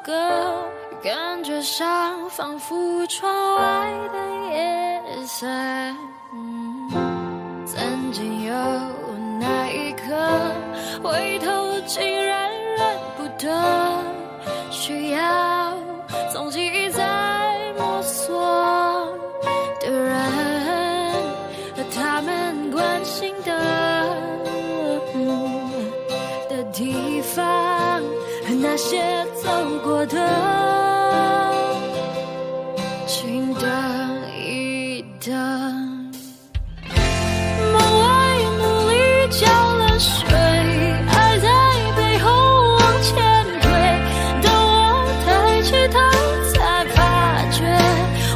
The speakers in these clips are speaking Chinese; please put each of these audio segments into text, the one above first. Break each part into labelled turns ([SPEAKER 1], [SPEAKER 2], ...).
[SPEAKER 1] 歌，感觉上仿佛窗外的夜色。曾经有那一刻，回头竟然认不得，需要从记在摸索的人和他们关心的地方，和那些走过的，请等一等。梦外努力浇了水，爱在背后往前推，等我抬起头才发觉，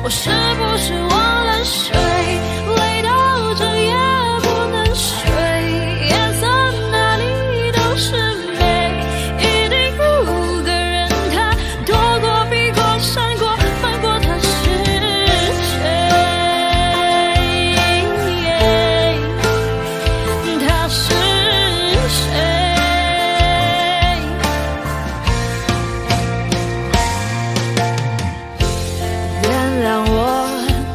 [SPEAKER 1] 我是不是忘了睡，累到整夜不能睡，颜色哪里都是美，一定有个人他躲过避过闪过翻过，他是谁，他是谁，原谅我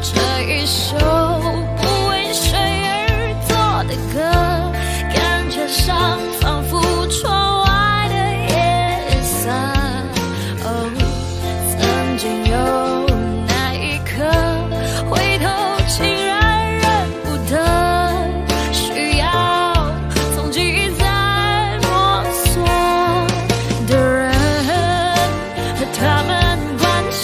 [SPEAKER 1] 这一首不为谁而作的歌，感觉上仿佛窗外的夜色。曾经有那一刻，回头竟然认不得，需要从记在摸索的人和他们关心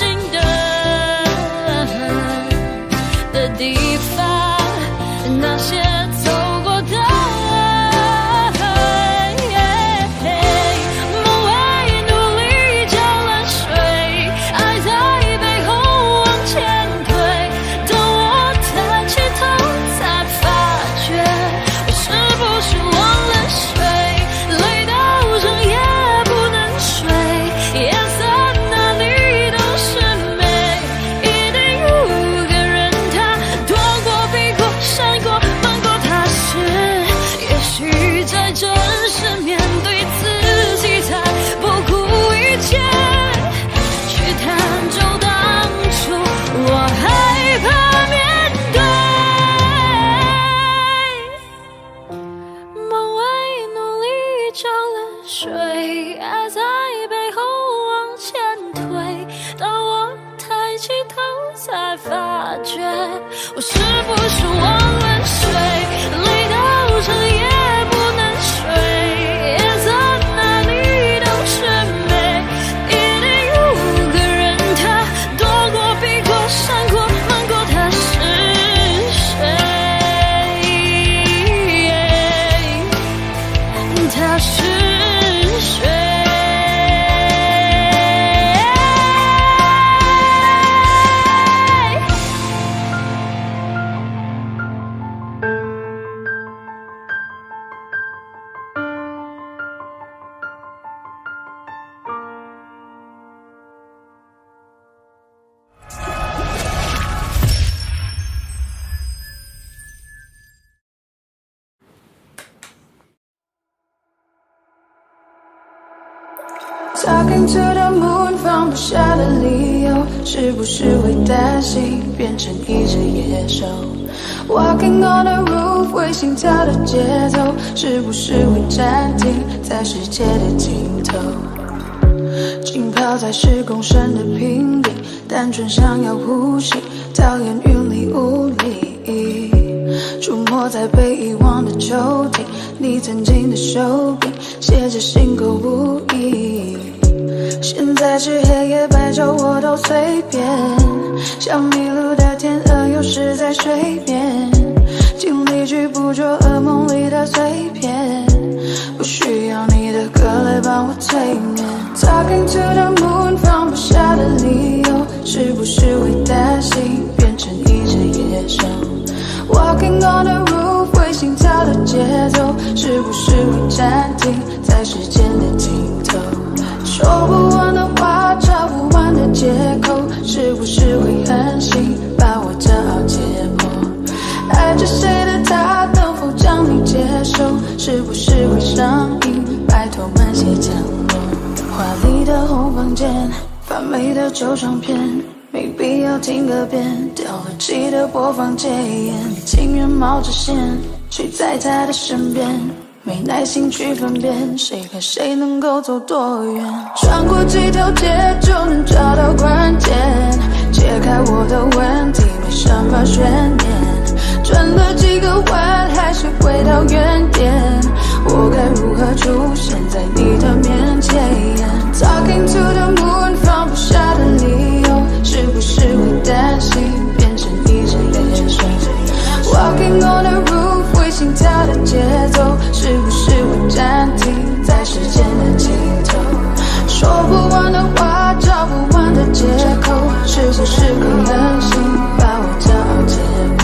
[SPEAKER 1] 的地方，那些走过的。梦外努力浇了水，爱在背后往前推，等我抬起头才发觉，我是不是忘了睡，累到整夜不能睡，颜色哪里都是美，一定有个人他躲过避过闪过翻过，他是，也许在真实面对自己才不顾一切去探究当初我害怕面对。梦外努力浇了水，爱在背后往前推，当我抬起头才发觉，我是不是忘了睡，累到整夜不能睡，颜色哪里都是美，一定有个人他躲过避过闪过瞒过，他是谁，他是谁。
[SPEAKER 2] Talking to the moon 放不下的理由，是不是会担心变成一只野兽 ？Walking on the roof 为心跳的节奏，是不是会暂停在世界的尽头？浸泡在10公升的瓶里，单纯想要呼吸，讨厌云里雾里。出没在被遗忘的抽屉，你曾经的手柄写着心口不一。现在是黑夜白昼我都随便，像迷路的天鹅有时在水面，尽力去捕捉噩梦里的碎片，不需要你的歌来帮我催眠。Talking to the moon 放不下的理由，是不是会担心变成一只野兽？ Walking on the roof 为心跳的节奏，是不是会暂停在时间的尽头？说不完的话，找不完的借口，是不是会狠心把我骄傲解剖？爱着谁的他，能否将你接受？是不是会上瘾？拜托慢些降落。华丽的红房房间，翻美的旧唱片，没必要听个遍，掉了记得播放戒烟，情愿冒着险睡在他的身边，没耐心去分辨谁和谁能够走多远，穿过几条街就能找到关键，解开我的问题没什么悬念，转了几个弯还是回到原点，我该如何出现在你的面前 Talking to the moon 放不下的理由，是不是会担心变成一只野兽 Walking on the roof 会心跳的节奏，是不是会暂停在时间的尽头，说不完的话找不完的借口，是不是会狠心把我骄傲解剖，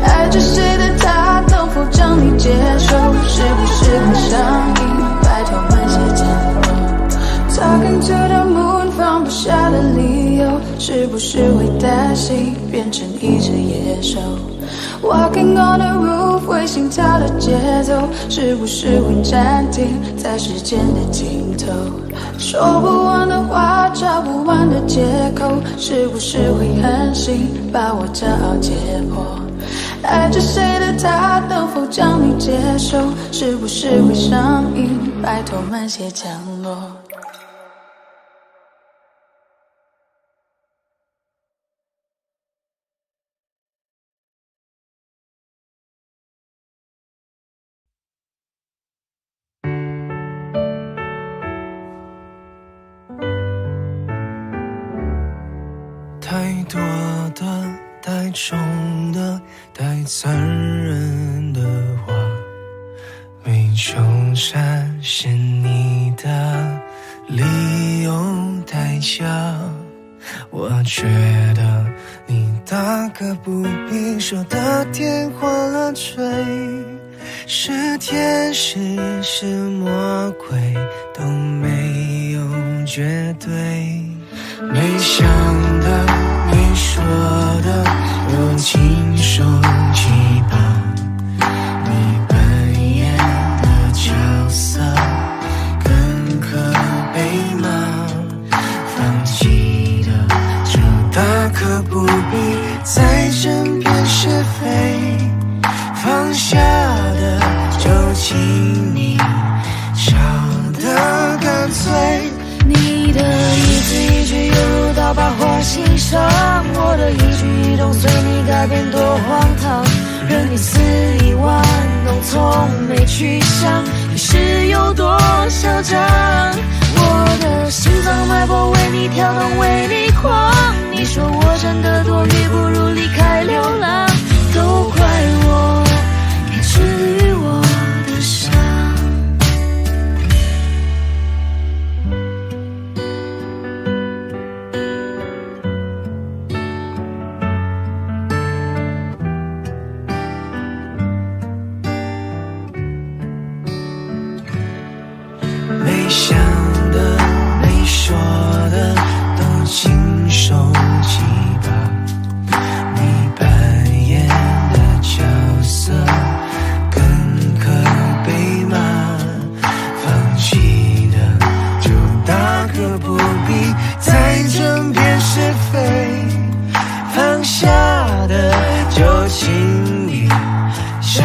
[SPEAKER 2] 爱着谁的他能否将你接受，是不是会上瘾拜托慢些降落 Talking to the moon 放不下的理由，是不是会担心变成一只野兽， Walking on the roof 会心跳的节奏，是不是会暂停在时间的尽头，说不完的话找不完的借口，是不是会狠心把我骄傲解剖，爱着谁的他能否将你接受，是不是会上瘾拜托慢些降落。
[SPEAKER 3] 太多的太重的太残忍的话，没纠缠是你的理由太假，我觉得你大可不必说的天花乱坠，是天使是魔鬼都没有绝对，没想的没说的我亲手击败，你扮演的角色更可悲吗？放弃的就大可不必再争辩是非，放下的就请你笑得干脆，
[SPEAKER 1] 你的一字一句犹如刀疤划心上，我的一举一动随你改变多荒唐，任你肆意玩弄从没去想你是有多嚣张，我的心脏脉搏为你跳动为你狂，你说我真的多余不如离开流浪，都怪我没治愈我的伤，
[SPEAKER 3] 没想的没说的都亲手击败，你扮演的角色更可悲吗？放弃的就大可不必再争辩是非，放下的就请你笑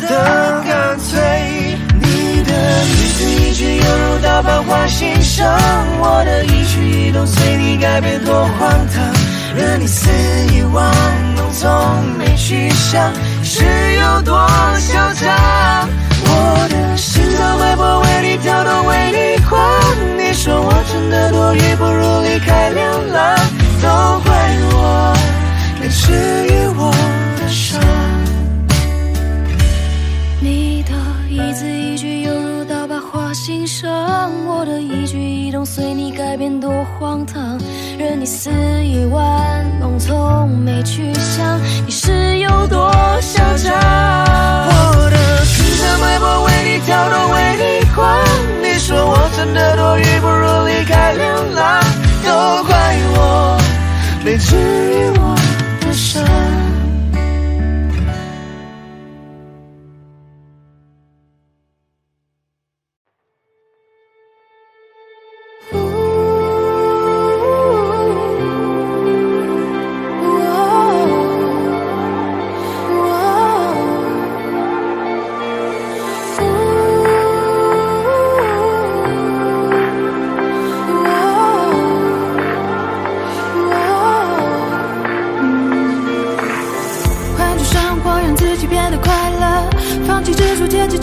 [SPEAKER 3] 得干脆，你的一字一句犹如刀疤划心上，我的一举一动随你改变多荒唐，任你肆意玩弄从没去想是有多嚣张，我的心脏脉搏为你跳动为你狂，你说我真的多余不如离开流浪，都怪我没治愈我的伤，
[SPEAKER 1] 你的一字一句犹如刀疤划心上，我的一举一动随你改变多荒唐，任你肆意玩弄从没去想你是有多嚣张，
[SPEAKER 3] 我的心脏脉搏为你跳动为你狂，你说我真的多余不如离开流浪，都怪我没治愈我的伤。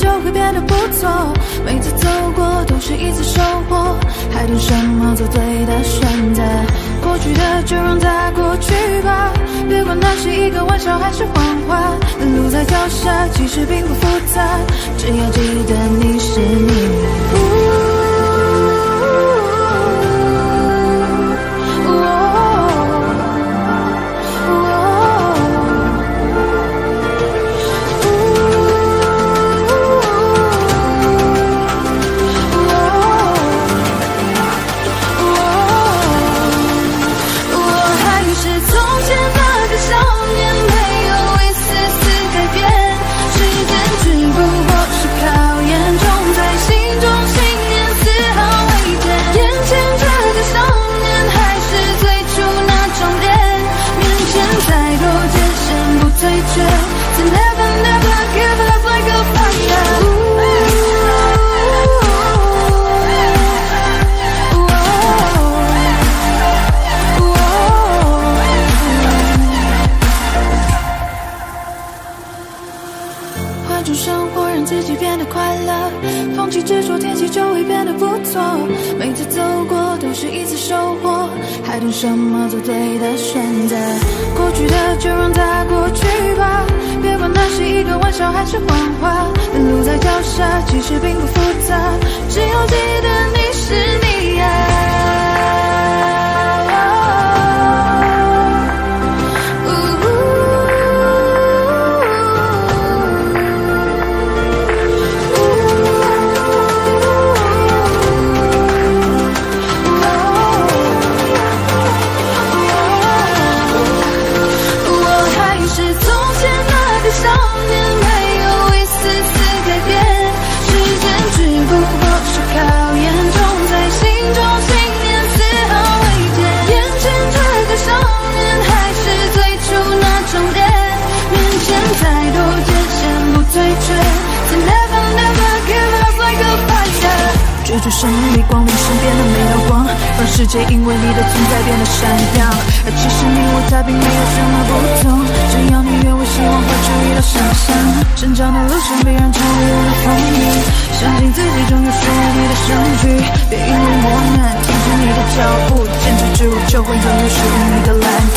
[SPEAKER 2] 就会变得不错。每次走过都是一次收获，还等什么做对的选择？过去的就让它过去吧，别管那是一个玩笑还是谎话。路在脚下，其实并不复杂，只要记得你是你。执着天气就会变得不错，每次走过都是一次收获，还等什么做对的选择？过去的就让它过去吧，别管那是一个玩笑还是谎话。路在脚下，其实并不复杂，只要记得你是你追逐胜利，光临身边的每道光，让世界因为你的存在变得闪亮。而其实你我他并没有什么不同，只要你愿，我希望会注意到想象。成长的路上必然常有的风雨，相信自己终有属于你的胜局。别因为磨难停止你的脚步，坚持之路就会拥有属于你的蓝图。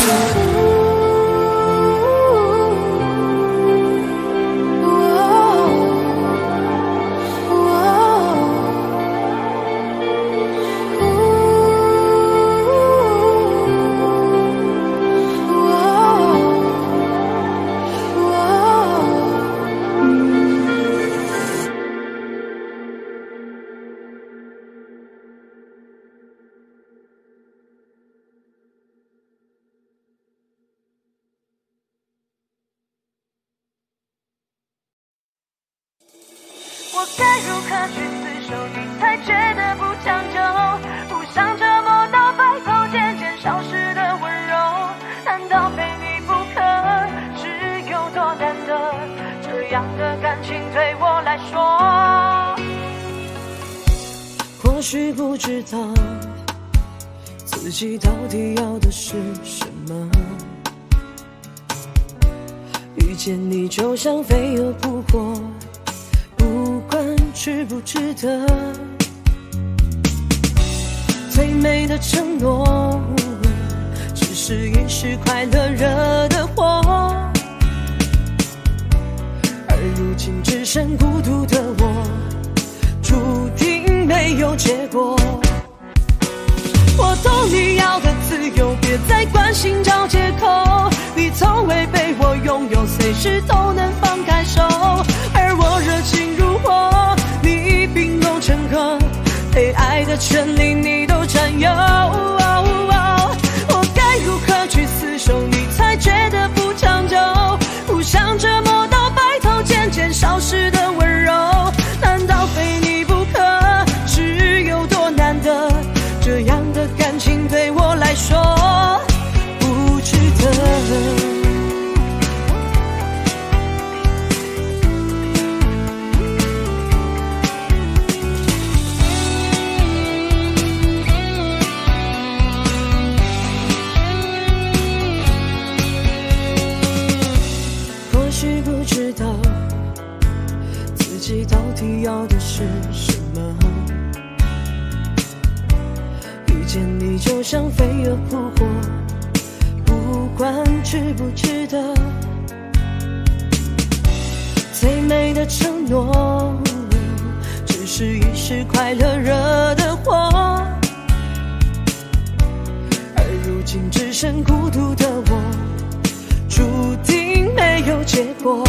[SPEAKER 1] 我该如何去厮守，你才觉得不将就？不想折磨到白头渐渐消失的温柔，难道非你不可？是有多难得？这样的感情对我来说，
[SPEAKER 4] 或许不知道自己到底要的是什么。遇见你就像飞蛾扑火，不管值不值得。最美的承诺，只是一时快乐惹的祸，而如今只剩孤独的我，注定没有结果。我懂你要的自由，别再关心找借口，你从未被我拥有，随时都能放开手，而我热情如火，你冰冻成河，被爱的权利你都占有。我该如何去厮守，你才觉得不长久？不想折磨到白头渐渐消失的温柔，难道非你不可？是有多难得？这样的感情对我来说不值得。或许不知道自己到像飞蛾扑火，不管值不值得。最美的承诺，只是一时快乐惹的祸，而如今只剩孤独的我，注定没有结果。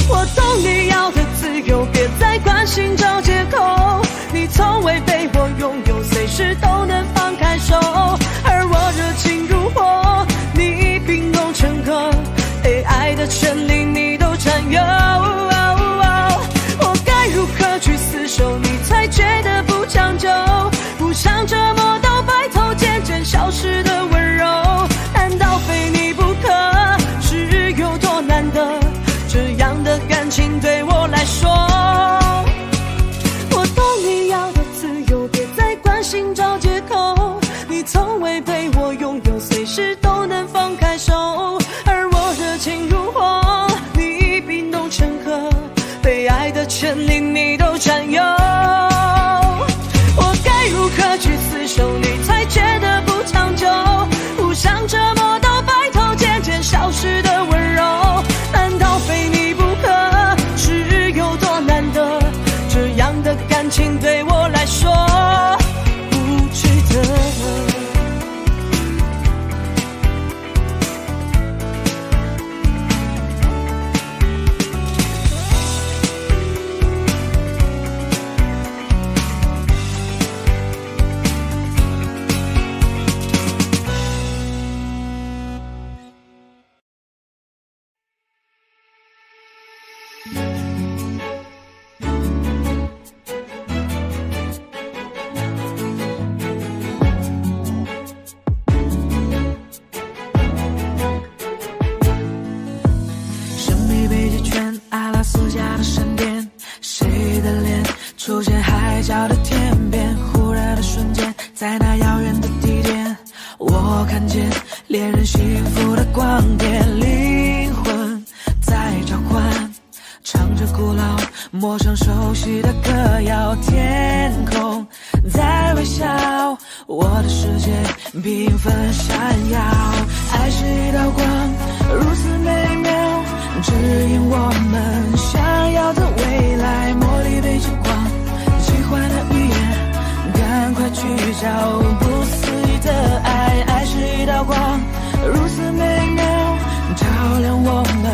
[SPEAKER 4] 我懂你要的自由，别再关心找借口。你从未被我拥有，随时都能放开手。而我热情如火，你冰冻成河，被爱的权利你都占有。我该如何去厮守，你才觉得不长久？不想折磨到白头，渐渐消失的温柔，难道非你不可？是有多难得？这样的感情对我来说，我懂你要的自由，别再关心找借口。你从未被我拥有，随时都能放开手。而我热情如火，你冰冻成河，被爱的权利你都占有。我该如何去厮守，你才觉得不长久？不想折磨到白头，渐渐消失的温柔，难道非你不可？是有多难得？这样的感情对我来说不值得。
[SPEAKER 3] 出现海角的天边，忽然的瞬间，在那遥远的地点，我看见恋人幸福的光点，灵魂在召唤，唱着古老陌生熟悉的歌谣，天空在微笑，我的世界缤纷闪耀，爱是一道光，如此美妙，指引我们想要的未来，茉莉被之光，喜欢的语言，赶快去找不思议的爱，爱是一道光，如此美妙，照亮我们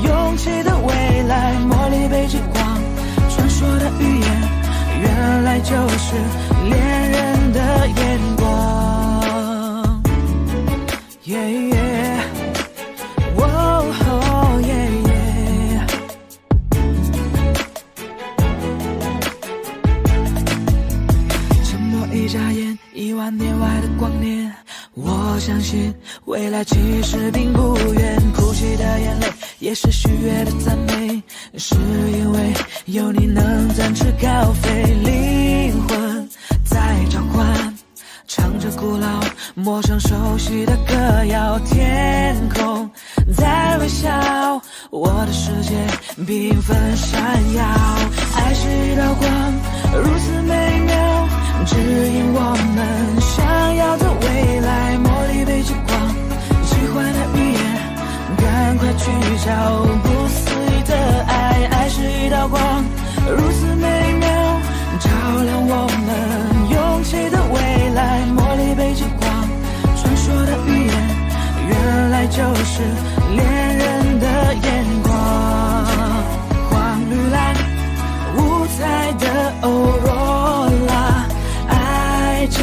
[SPEAKER 3] 勇气的未来，茉莉被之光，传说的语言，原来就是恋人的眼光。Yeah, yeah. Whoa, oh, yeah, yeah. 沉默一眨眼，10000年外的光年，我相信未来其实并不远，哭泣的眼泪也是喜悦的赞美，是因为有你能展翅高飞，灵魂在召唤，唱着古老陌生熟悉的歌谣，天空在微笑，我的世界缤纷闪耀，爱是一道光，如此美妙，指引我们想要的未来，茉莉被之光，喜欢的语言，赶快去找不思议的爱，爱是一道光，如此美妙，照亮我们勇气的未来，茉莉被之光，传说的语言，原来就是恋人的眼光，黄绿蓝五彩的欧若拉，爱就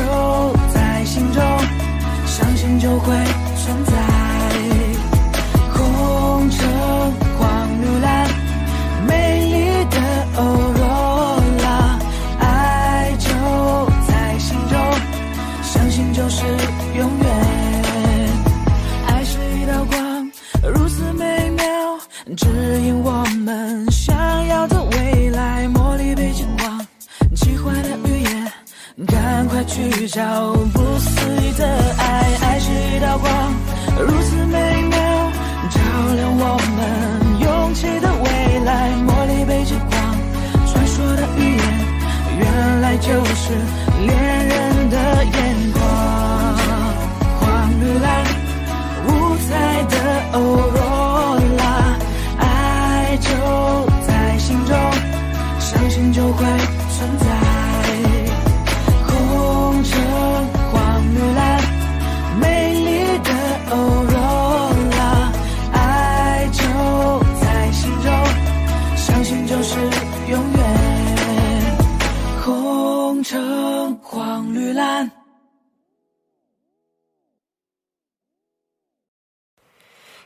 [SPEAKER 3] 在心中，相信就会存在，红橙黄绿蓝，美丽的欧若拉，爱就在心中，相信就是永远，爱是一道光，如此美妙，指引我们想要的未来，茉莉被之光，奇幻的语言，赶快去找不思议的爱，爱是一道光，如此美妙，照亮我们勇气的未来，茉莉被之光，传说的语言，原来就是恋人的眼光。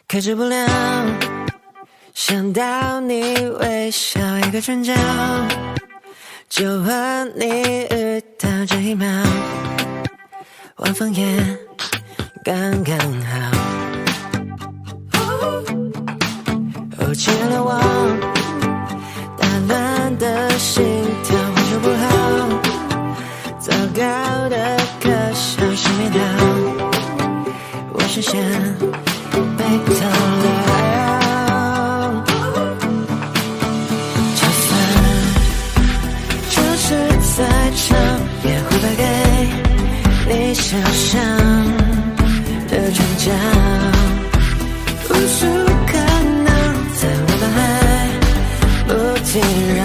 [SPEAKER 5] 克制不了想到你微笑一个转角，就和你遇到这一秒，晚风也刚刚好。牵了我打乱的心跳，呼吸不好，糟糕的可笑是没到，我视线被偷了。就算这是在场，也会败给你想象的转角，无数可能在我脑海不停绕。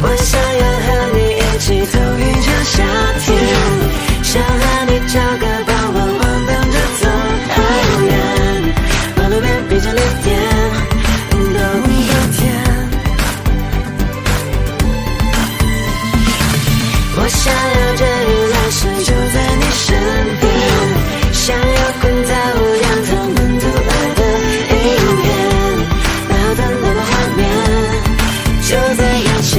[SPEAKER 5] 我想要和你一起走一场夏天，想和你找个傍晚晃荡着走很远，马路边闭着泪点都甜。我想要这一来世就在你身边，想要滚在无量他们都爱的影片，美好的浪漫画面就在眼前。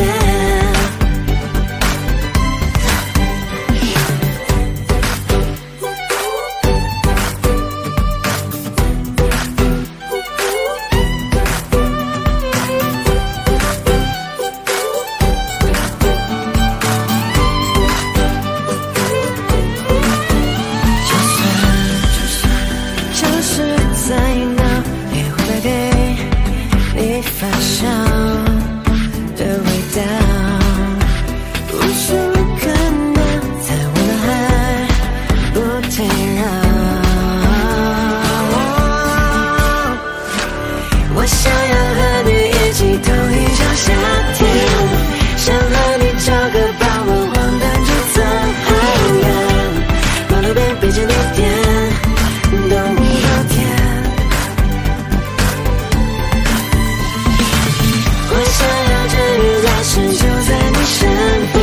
[SPEAKER 5] 我想要和你一起走一场夏天，想和你找个傍晚晃荡着走很远，马路边闭着泪点都甜。我想要这一来世就在你身边，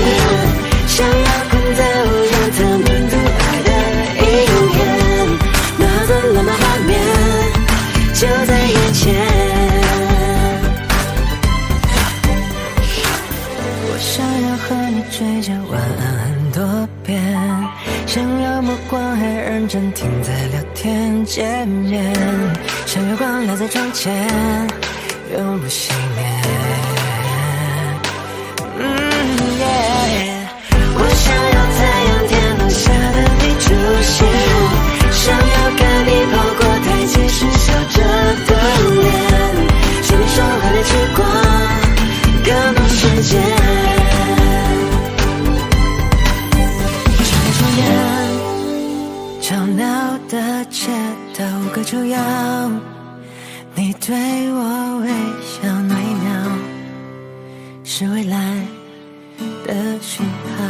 [SPEAKER 5] 想要滚在无人他们都爱的影片，美好的浪漫画面就在眼前。想要和你追着晚安很多遍，想要目光还认真停在聊天界面，像月光赖在窗前永不熄灭。我想要太阳天空下的你出现，想要看你跑过台阶时笑着的脸，是你说话的时光感动世界。吵闹的街道无可救药，你对我微笑那一秒，是未来的讯号。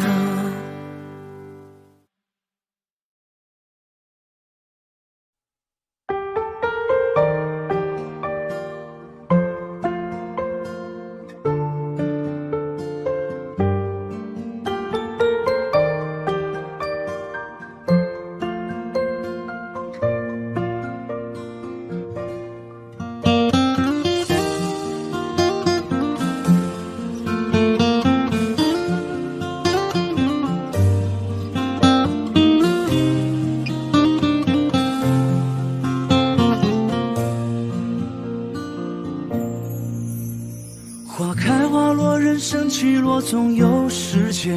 [SPEAKER 4] 花开花落，人生起落，总有时节。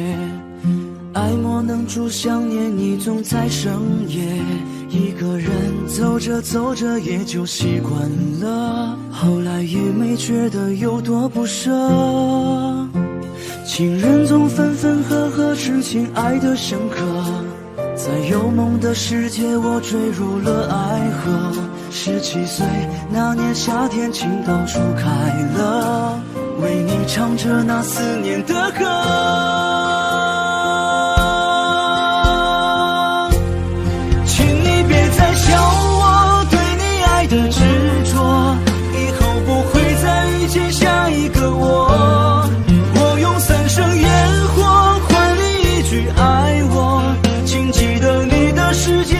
[SPEAKER 4] 爱莫能助，想念你总在深夜。一个人走着走着也就习惯了，后来也没觉得有多不舍。情人总分分合合，痴情爱得深刻。在有梦的世界，我坠入了爱河。17岁那年夏天，情到处开了，为你唱着那思念的歌。请你别再笑我对你爱的执着，以后不会再遇见下一个我。我用3生烟火换你一句爱我，请记得你的世界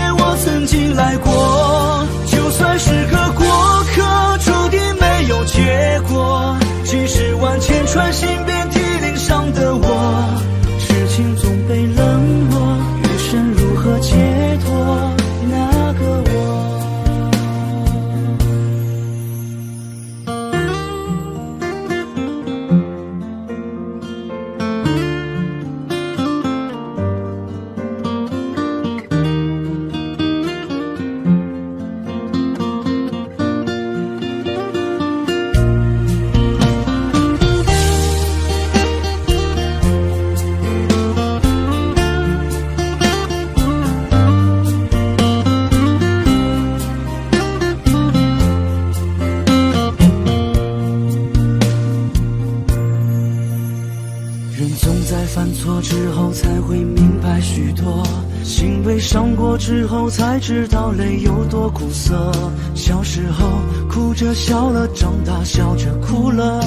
[SPEAKER 3] 在犯错之后才会明白许多，心被伤过之后才知道泪有多苦涩。小时候哭着笑了，长大笑着哭了。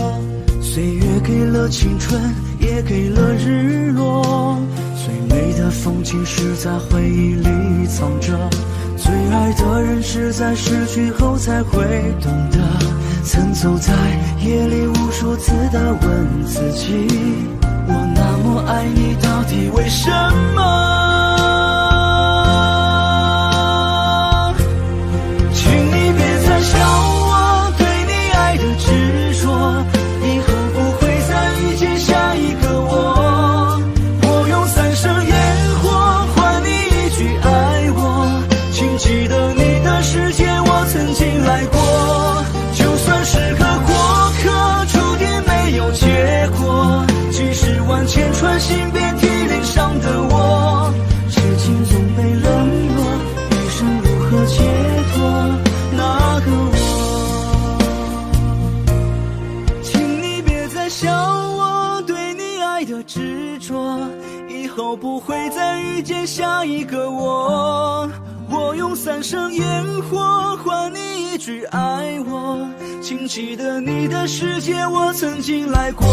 [SPEAKER 3] 岁月给了青春，也给了日落。最美的风景是在回忆里藏着，最爱的人是在失去后才会懂得。曾走在夜里无数次地问自己，我那么爱你到底为什么？请你别再笑我对你爱的执着，以后不会再遇见下一个我。我用3生烟火换你一句爱我，请记得你的世界我曾经来过。就算是个过客，注定没有结果，即使万千穿心遍体鳞伤的我，痴情总被冷落，余生如何解脱那个我？请你别再笑我对你爱的执着，以后不会再遇见下一个我。我用3生烟火换你一句爱我，请记得你的世界我曾经来过。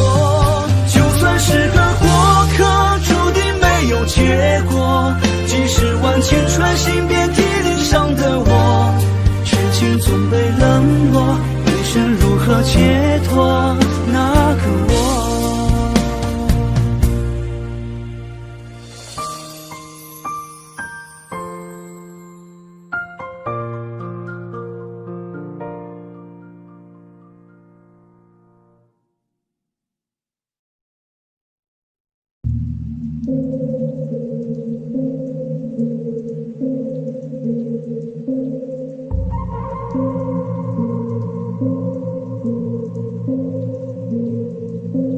[SPEAKER 3] 就算是个过客，注定没有结果，即使万千穿心遍体鳞伤的我，痴情总被冷落，余生如何解脱那个我？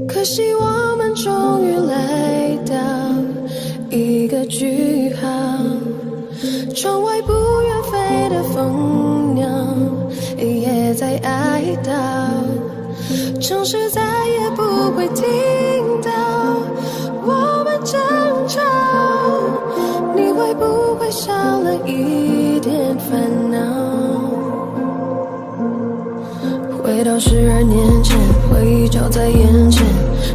[SPEAKER 2] 可惜我们终于来到一个句号，窗外不远飞的蜂鸟也在哀悼，城市再也不会听到我们争吵。你会不会少了一点烦恼？回到12年前，回忆就在眼前，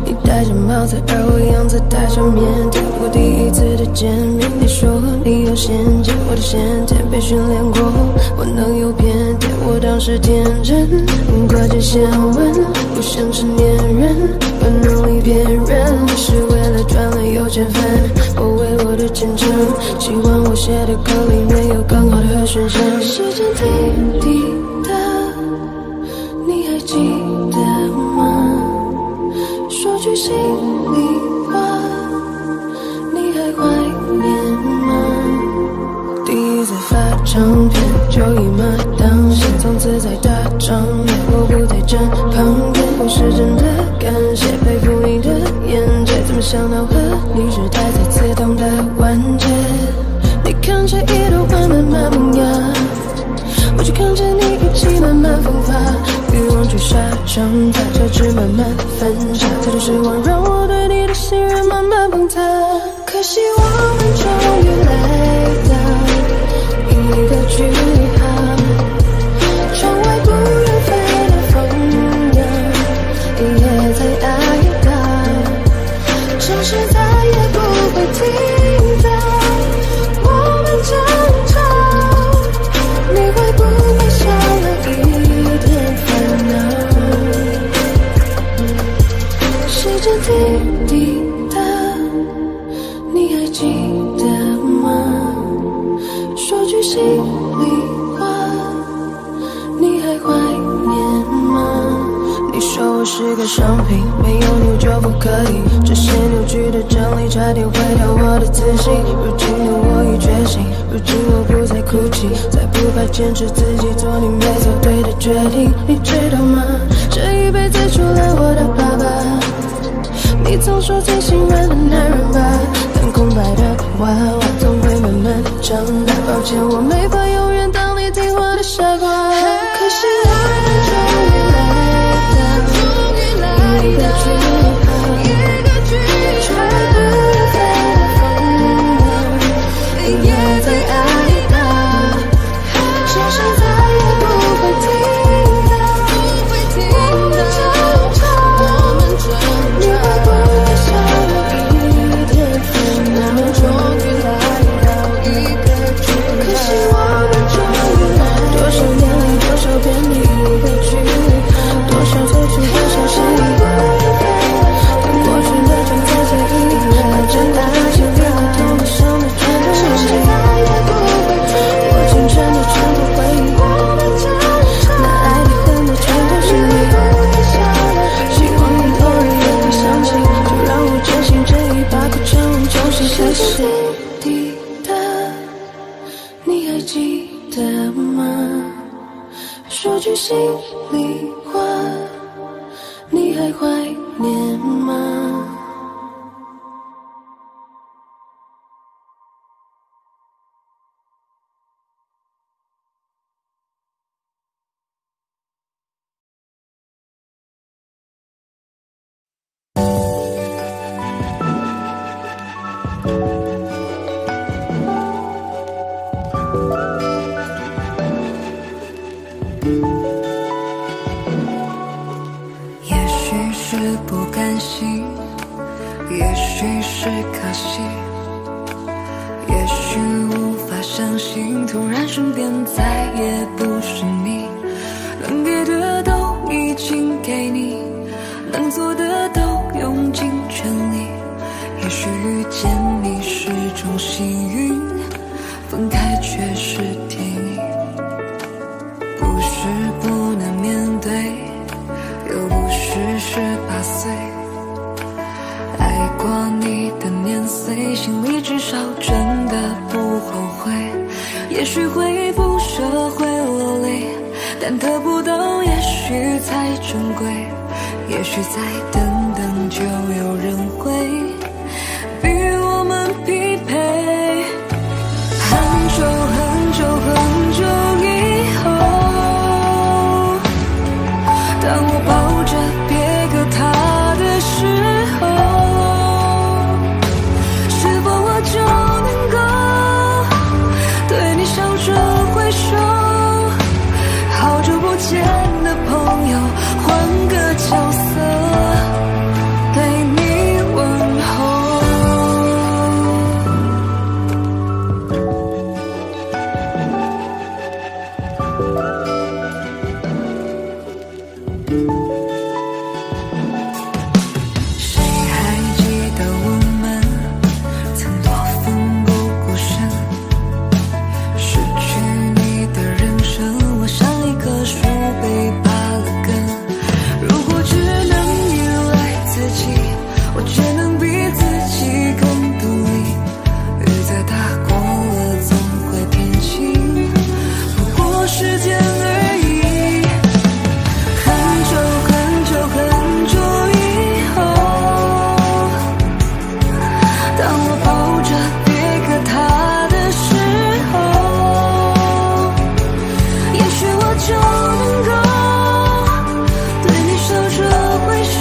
[SPEAKER 2] 你戴着帽子，而我样子戴着腼腆。我第一次的见面，你说你有先见，我的先天被训练过，我能有偏见。我当时天真，过界先问，不像是恋人，不努力骗人，只是为了赚了有钱分。我为我的前程，希望我写的歌里面有更好的和弦声。时间滴滴答，你还记得吗？说句心里话，你还怀念吗？第一次发唱片就一马当先，从此在大场面我不在站旁边。我是真的感谢佩服你的眼界，怎么想到和你是待在刺痛的关节。你看着一朵花慢慢萌芽，我就看着你一起慢慢风发，欲望聚沙成塔，交织慢慢分岔，太多失望让我对你的信任慢慢崩塌。可惜我们终于来到一个句号，窗外不远飞的蜂鸟也在哀悼，城市再也不会听到我们争吵。你会不会少了一点烦恼？时间滴滴答，你还记得吗？说句心里话，你还怀念吗？你说我是个商品，没有你我就不可以，这些扭曲的真理差点毁掉我的自信。如今的我已觉醒，如今我不再哭泣，再不怕坚持自己做你没做对的决定。你知道吗？这一辈子除了我的爸爸，你总说最心软的男人吧，但空白的娃娃总会慢慢长大。抱歉，我没法永远当你听话的傻瓜。可是我们终于来到一个句号，窗说句心里话，你还怀念吗？
[SPEAKER 5] 也许是不甘心，也许是可惜，也许无法相信，突然身边再也不是你。能给的都已经给你，能做的都用尽全力。也许遇见你是种幸运，分开却是天意。不是不能面对，又不是18岁，爱过你的年岁，心里至少真的不后悔。也许会不舍，会落泪，但得不到也许才珍贵。也许再等等就有人会比我们匹配。很久很久很久以后，当我抱着别个他的时候，是否我就能够对你笑着挥手？好久不见的朋友，换个角色对你问候。谁还记得我们曾多奋不顾身？失去你的人生，我像一棵树被拔了根。如果只能依赖自己，我却能比自己更独立。雨再大过了总会天晴，不过时间而已。很久很久很久以后，当我抱着别个他的时候，也许我就能够对你笑着挥手。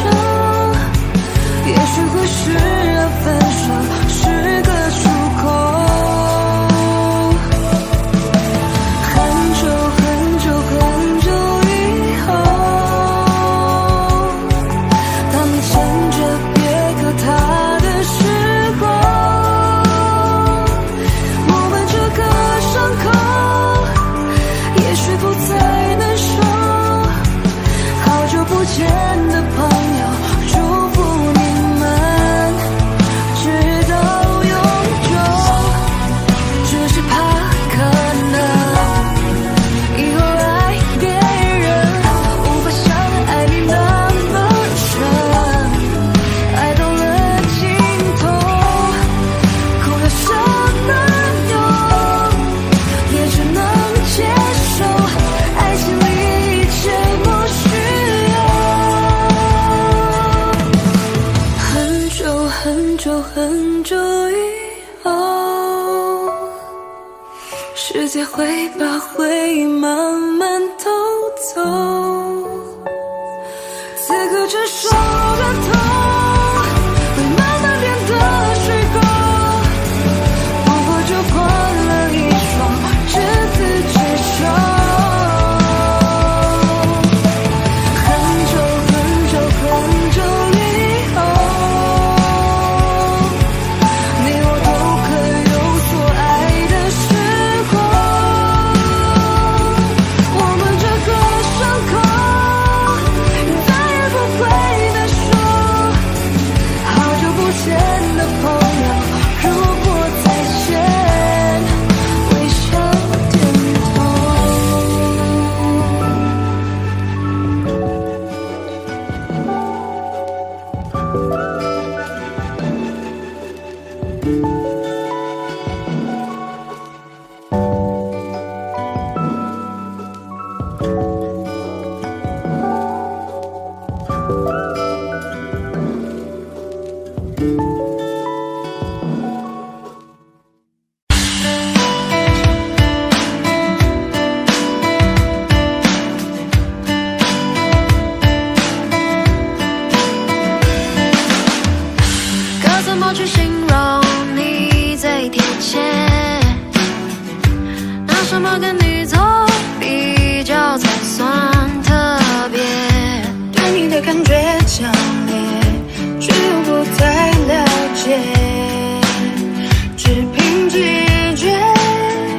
[SPEAKER 5] 也许会视而分手是个出口。很久很久很久以后，当你牵着别个他的时候，我们这个伤口也许不再难受。好久不见的朋友，祝福你们直到永久。只是怕可能以后爱别人无法像爱你那么深，爱到了尽头，哭了什么用，也只能接受爱情里一切不需要。很久很久很久以后，世界会把回忆慢慢偷走。此刻这首歌头会慢慢变得虚构，不过就换了一双执子之手。很久很久很久以后，你我都可有所爱的时候，我们这个伤口再也不会难受。好久不见的朋友，如果再见，微笑点头。
[SPEAKER 1] 容你最贴切？拿什么跟你做比较才算特别？
[SPEAKER 2] 对你的感觉强烈，却又不太了解，只凭直觉。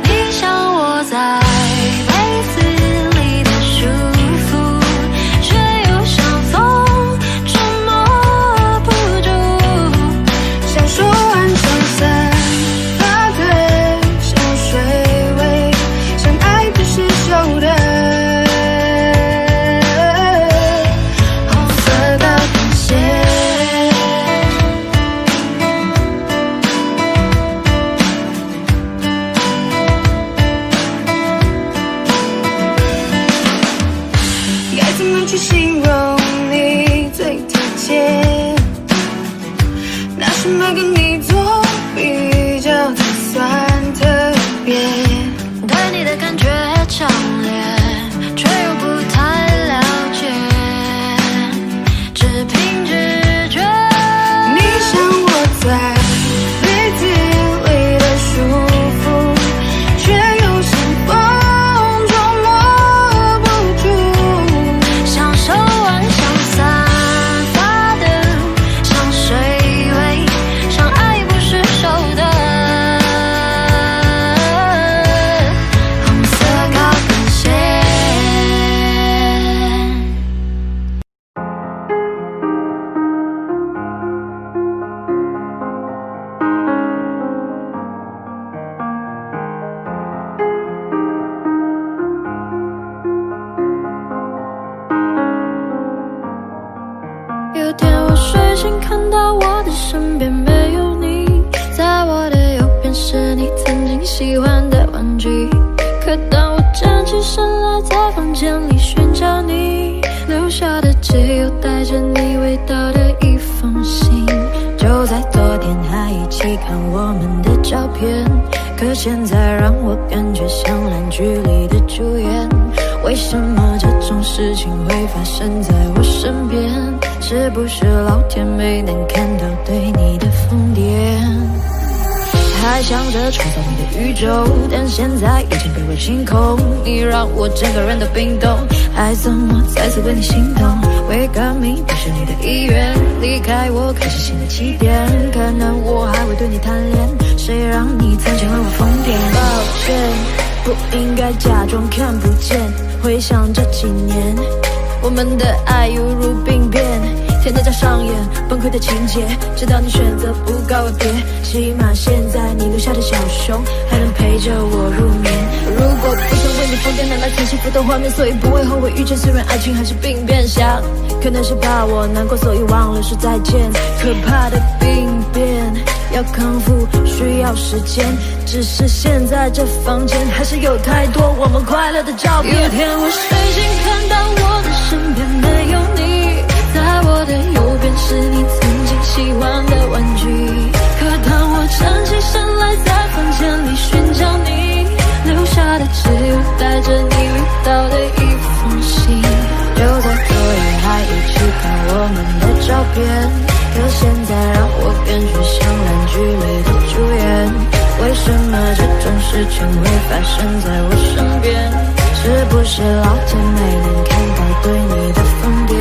[SPEAKER 1] 你像我在被子里的舒服，却又像风捉摸不住。
[SPEAKER 2] 像说完像散发的小水味，像爱不释手的红色高跟鞋。该怎么去形容你最贴切？拿什么跟你做比较才算特别？
[SPEAKER 1] 对你的感觉强烈，却又不太了解，只凭直觉。
[SPEAKER 2] 你像我在被子里的舒服，却又像风捉摸不住。
[SPEAKER 1] 像手腕上散发的香水味，像爱不释手的红色高跟鞋。有天我睡醒，看到我的身边没有你，在我的右边是你曾经喜欢的玩具。可当我站起身来，在房间里寻找你，留下的只有带着你味道的一封信。
[SPEAKER 5] 就在昨天还一起看我们的照片，可现在让我感觉像烂剧里的主演。为什么这种事情会发生在我身边？是不是老天没能看到对你的疯癫？还想着创造你的宇宙，但现在已经被我清空。你让我整个人都冰冻，还怎么再次为你心动？为革命不是你的意愿，离开我开始新的起点。可能我还会对你贪恋，谁让你曾经为我疯癫？抱歉，不应该假装看不见。回想这几年，我们的爱犹如病变，天天在上演崩溃的情节，直到你选择不告而别。起码现在你留下的小熊还能陪着我入眠。如果不曾为你疯癫，哪来曾幸福的画面？所以不会后悔遇见，虽然爱情还是病变。想可能是怕我难过，所以忘了说再见。可怕的病变要康复需要时间，只是现在这房间还是有太多我们快乐的照片。有天我睡醒，看到我的身边没有你，在我的右边是你曾经喜欢的玩具。可当我站起身来，在房间里寻找你，留下的只有带着你味道的一封信。就在昨夜还一起看我们的照片，可现在让我感觉像烂剧里的主演。为什么这种事情会发生在我身边？是不是老天没能看到对你的疯癫？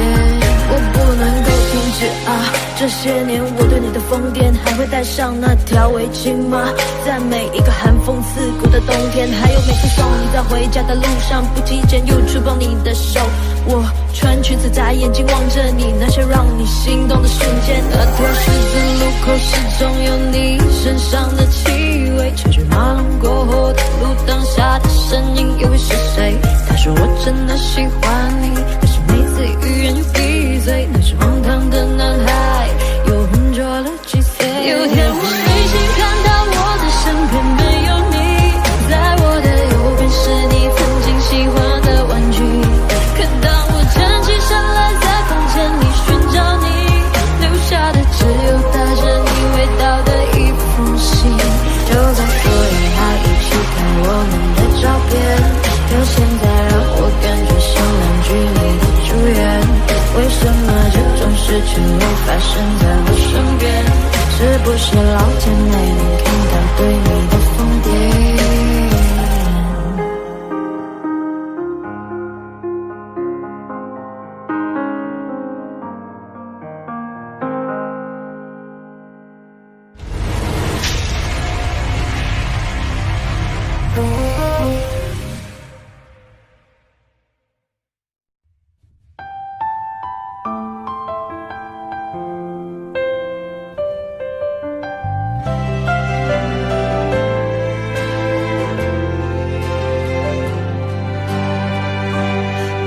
[SPEAKER 5] 我不能够停止啊！这些年我对你的疯癫，还会戴上那条围巾吗？在每一个寒风刺骨的冬天，还有每次送你在回家的路上，不经意间又触碰你的手。我穿裙子在眼睛望着你，那些让你心动的瞬间。那条十字路口始终有你身上的气味，车水马龙过后的路灯下的身影又会是谁？他说我真的喜欢你，可是每次欲言又闭嘴，那是荒唐的男孩又浑浊了几岁。有天我睡醒，看到我的身边没有你，在我的右边是你曾经喜欢的玩具。可当我站起身来，在房间里寻找你，留下的只有带着你味道的一封信。就在昨夜还一起看我们的照片，可现在让我感觉像烂剧里的间没能看到对你的疯癫。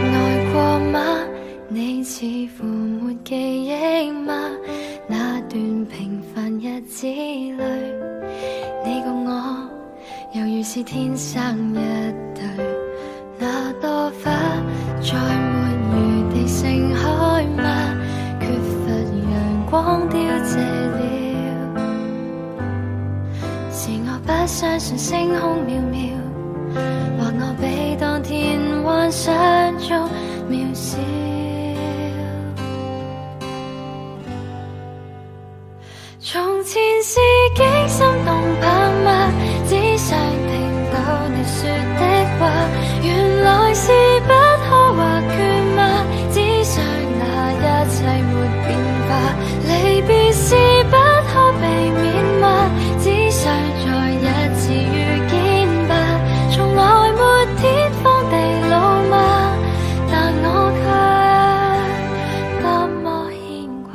[SPEAKER 1] 愛過嗎？你似乎沒記憶嗎？那段平凡日子裏，你共我猶如是天生一對。那朵花再沒餘地盛開嗎？缺乏陽光凋謝了，是我不相信星空渺渺，或我比當天幻想中渺小。從前是幾心動魄嗎？只想聽到你說的話，原來是不可或缺嗎？只想那一切沒變化，離別是不可避免嗎？只想再一次遇見吧，從來沒天荒地老嗎？但我卻多麼牽掛。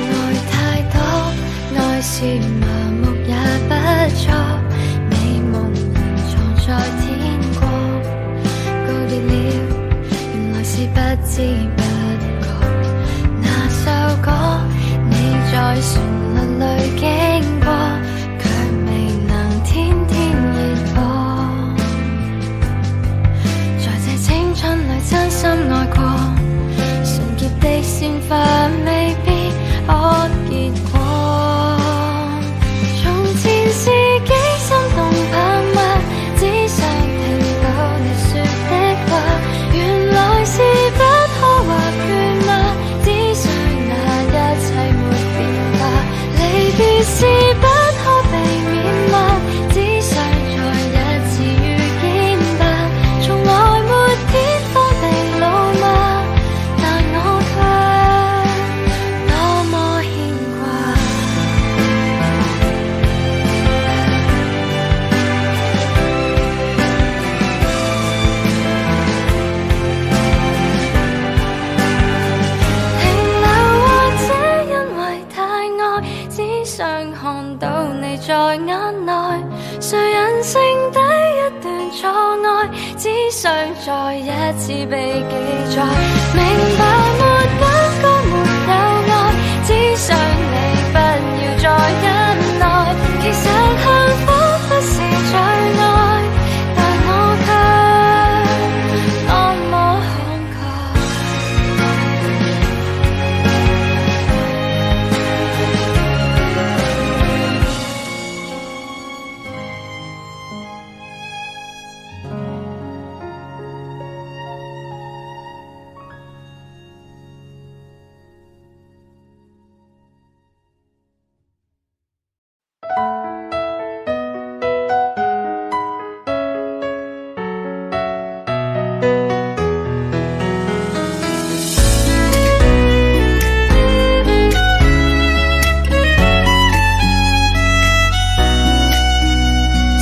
[SPEAKER 1] 愛太多，愛是麻木也不錯，美夢仍藏在天國，告別了，原來是不知不覺。那首歌你在旋律裏經過，卻未能天天熱播。在這青春裏真心愛過，純潔的鮮花未必可結果。從前是幾心動魄嗎？只想聽到你說的話，原來是不可或缺嗎？只想那一切沒變化，離別是不可避免嗎？只想再一次遇見吧，從來沒天荒地老嗎？但我卻多麼牽掛。停留或者因為太愛，只想看到你在眼內，誰人剩低一段錯愛，只想再一次被記載。明白沒感覺沒有愛，只想你不要再忍耐。其實幸福不是最愛，但我卻多麼慷慨。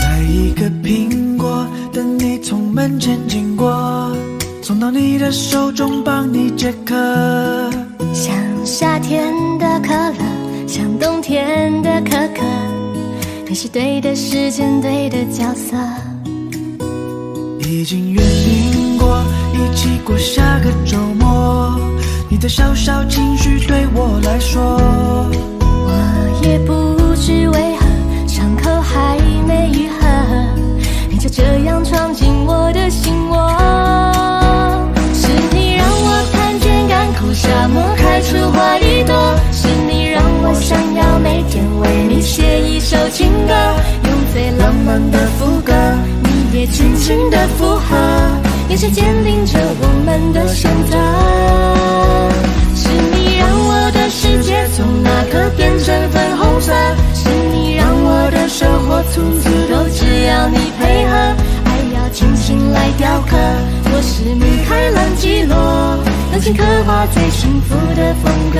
[SPEAKER 3] 在一个苹果等你从门前经过，送到你的手中帮你解渴。
[SPEAKER 1] 像夏天的可乐，像冬天的可可，你是对的时间，对的角色。
[SPEAKER 3] 已经约定过一起过下个周末，你的小小情绪对我来说，
[SPEAKER 1] 我也不知为何伤口还没愈合，你就这样闯进我的心窝。是你让我看见干枯沙漠开出花一朵，是你让我想要每天为你写一首情歌，用最浪漫的副歌的负荷，眼神坚定着我们的选择。是你让我的世界从那刻变成粉红色，是你让我的生活从此都只要你配合，爱要精心来雕刻。我是米开朗基罗，用心刻画最幸福的风格。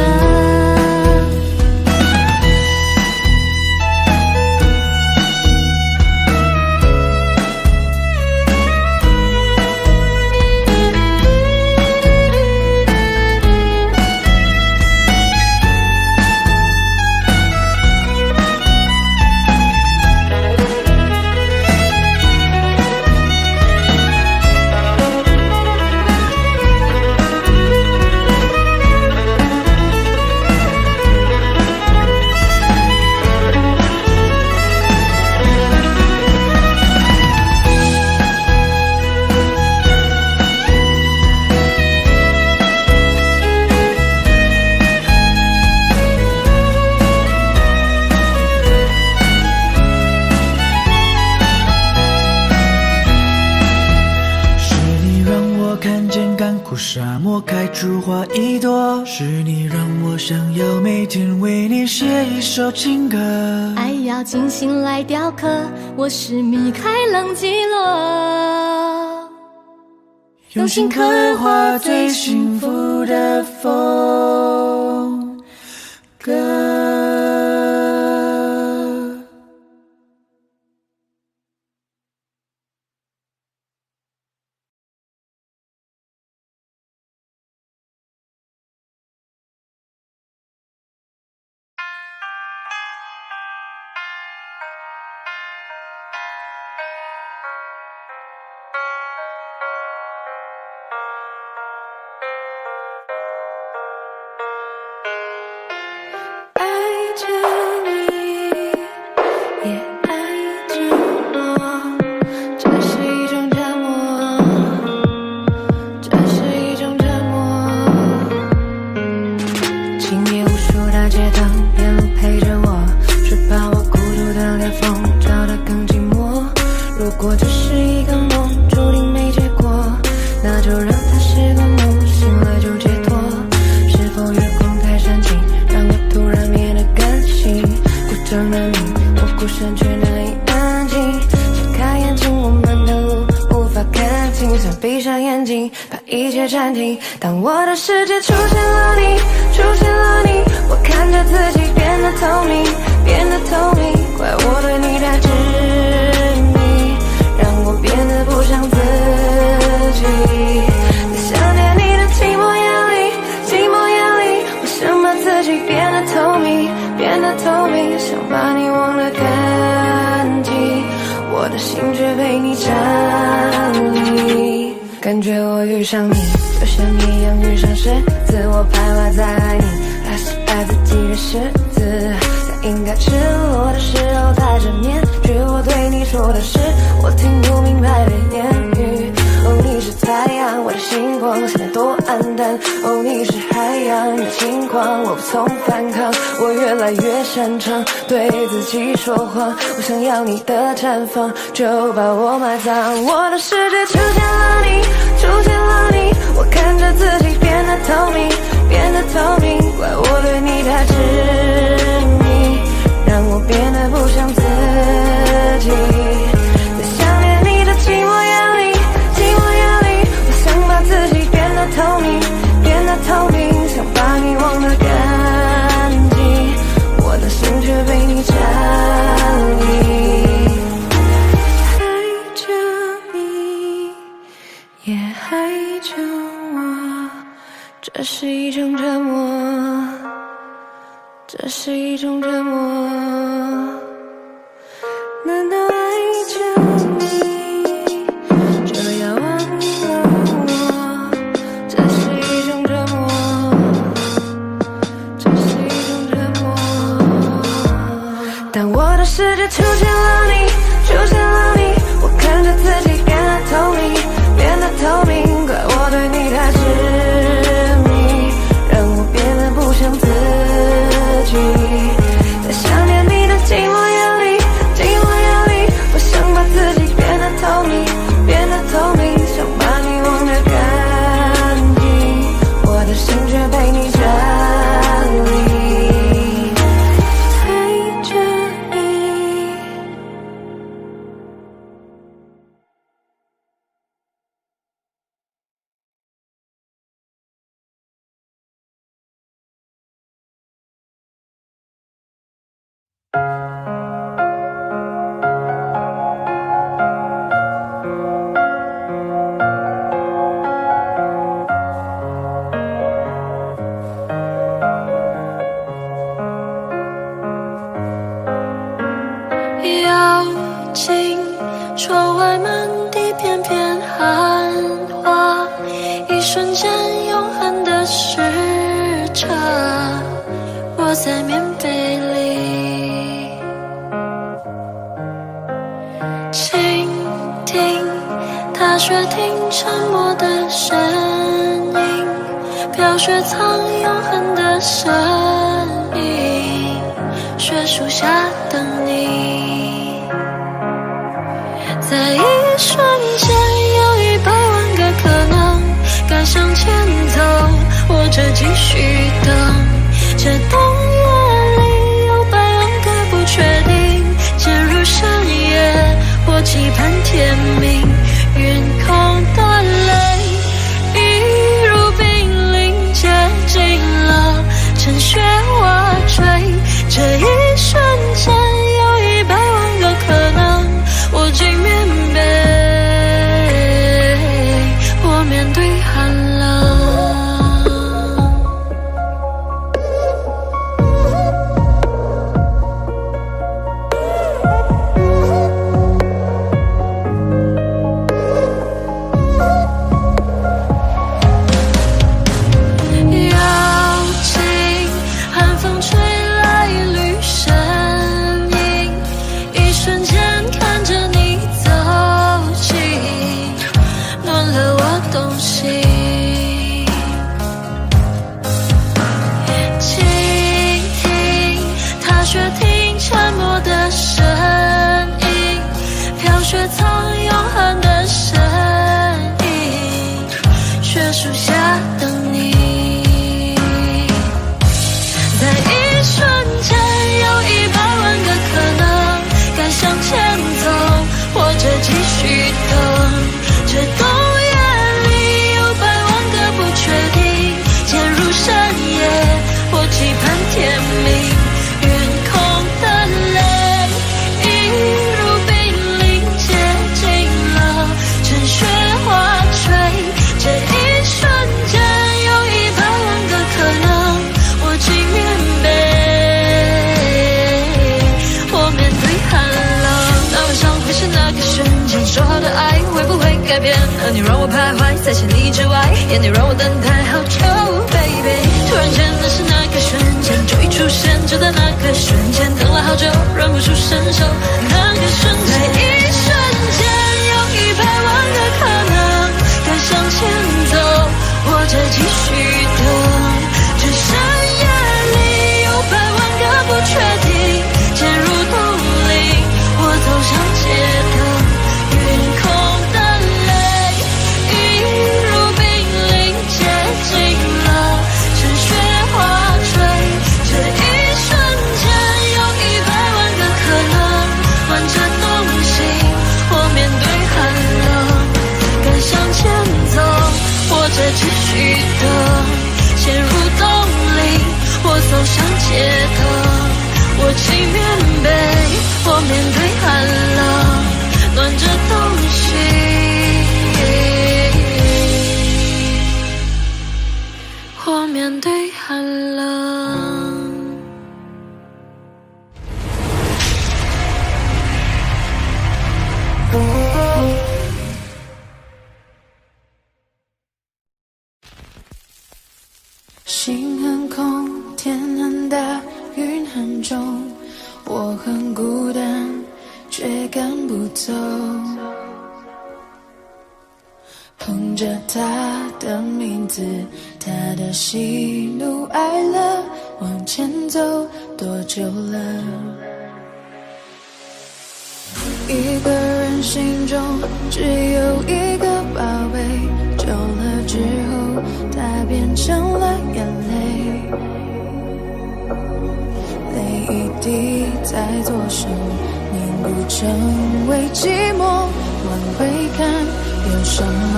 [SPEAKER 6] 沙漠开出花一朵，是你让我想要每天为你写一首情歌。
[SPEAKER 1] 爱要精心来雕刻，我是米开朗基罗，
[SPEAKER 6] 用心刻画最幸福的风格。
[SPEAKER 5] 当我的世界出现了你，出现了你，我看着自己变得透明，变得透明，怪我对你太执迷，让我变得不像自己。在想念你的寂寞夜里，寂寞夜里，我想把自己变得透明，变得透明，想把你忘得干净，我的心却被你占领。感觉我遇上你就像一样遇上狮子，我徘徊在爱你还是爱自己的狮子，在应该赤裸的时候戴着面具，我对你说的是我听不明白的言语。哦，你是太阳，我的星光，现在多黯淡。哦，你是海洋，你的轻狂，我无从反抗。我越来越擅长对自己说谎，我想要你的绽放，就把我埋葬。我的世界出现了你，出现了你，我看着自己变得透明，变得透明，怪我对你太执迷，让我变得不像自己。在想念你的寂寞夜里，寂寞夜里，我想把自己变得透明，变得透明，想把你忘得干净，我的心却被你占领。爱着你，也爱着我，这是一种折磨，这是一种折磨。难道爱着你就要忘了我？这是一种折磨，这是一种折磨。当我的世界出现了你，出现了你，我看着自己变得透明，变得透明，怪我对你太执迷，让我变得不像自己。在想念你的寂寞
[SPEAKER 1] 窗外满地片片寒花，一瞬间永恒的时差，窝在棉被里，倾听踏雪听沉默的声音，飘雪藏永恒的身影，雪树下等你。在一瞬间有100万个可能，该向前走或者继续等，这冬夜里有100万个不确定，渐入深夜或期盼天明，云空的泪一如冰凌接近了，趁雪瓦坠，这一瞬间有100万个可能，我竟面被我面对寒冷。邀请寒风吹来一缕身影，一瞬间看着你走近，暖了我东西。倾听踏雪听沉默的声音，飘雪藏永恒的身影，雪树下等你。在一瞬间有100万个可能，该向前走或者继续等，这冬夜里有100万个不确定，渐入深夜或期盼天明，云空的泪一如冰凌接近了，趁雪花坠，这一瞬间有100万个可能，我竟面被我面对寒冷。那晚上会是那个瞬间，说好的爱会不会改变？而你让我徘徊在千里之外，眼里让我等待好久 baby。 突然间那是那个瞬间，就一出现，就在那个瞬间，等了好久忍不住伸手，那个瞬间，在一瞬间有100万个可能，该向前走或者继续等，这深夜里有100万个不确定，渐入冬令，我走上街头，云空的泪一如冰凌接近了，趁雪花坠，这一瞬间有100万个可能，换着东西我面对寒冷，该向前走或者继续等，陷入冬令，我走上街头，我竟面被我面对寒冷，暖着东西，我面对寒冷。
[SPEAKER 2] 心很空，天很大，云很重，我很孤单，却赶不走。哼着他的名字，他的喜怒哀乐，往前走多久了？一个人心中只有一个宝贝，久了之后，它变成了眼泪，泪一滴在左手凝固成为寂寞，往回看有什么？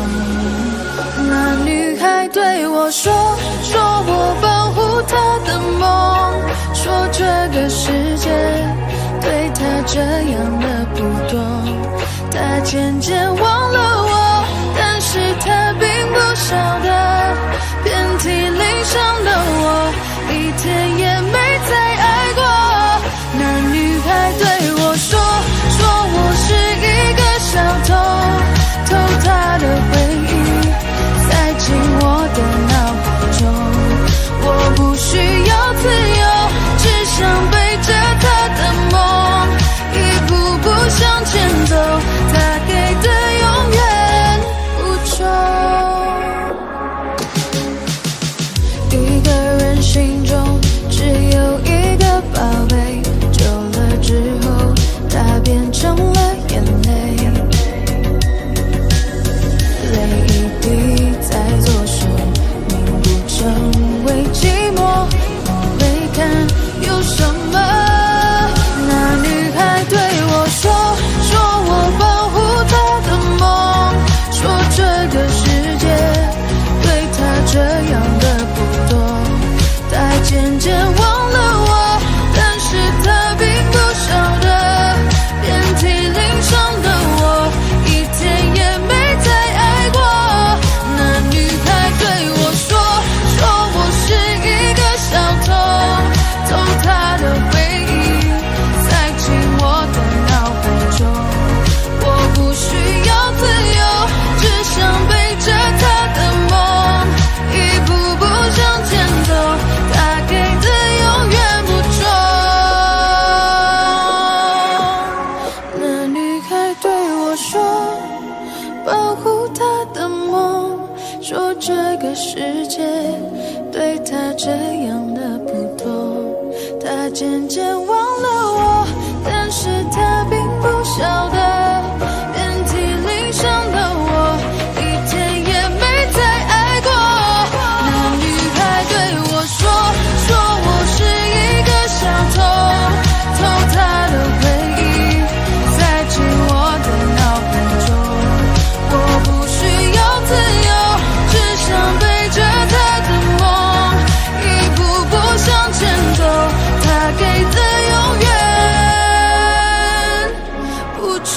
[SPEAKER 2] 那女孩对我说我保护她的梦，说这个世界对她这样的不多，她渐渐忘了我，但是她并不晓得，遍体鳞伤的我，一天也没再爱过。那女孩对我说我是一个小保护他的梦，说这个世界对他这样的不多。他渐渐忘了我，但是他并不晓得，遍体鳞伤的我一天也没再爱过。那女孩对我说我是一个小偷，偷她的回忆，塞进我的脑海中。我不需要自由，只想背着她的梦，一步步向前走。她给的永远不重。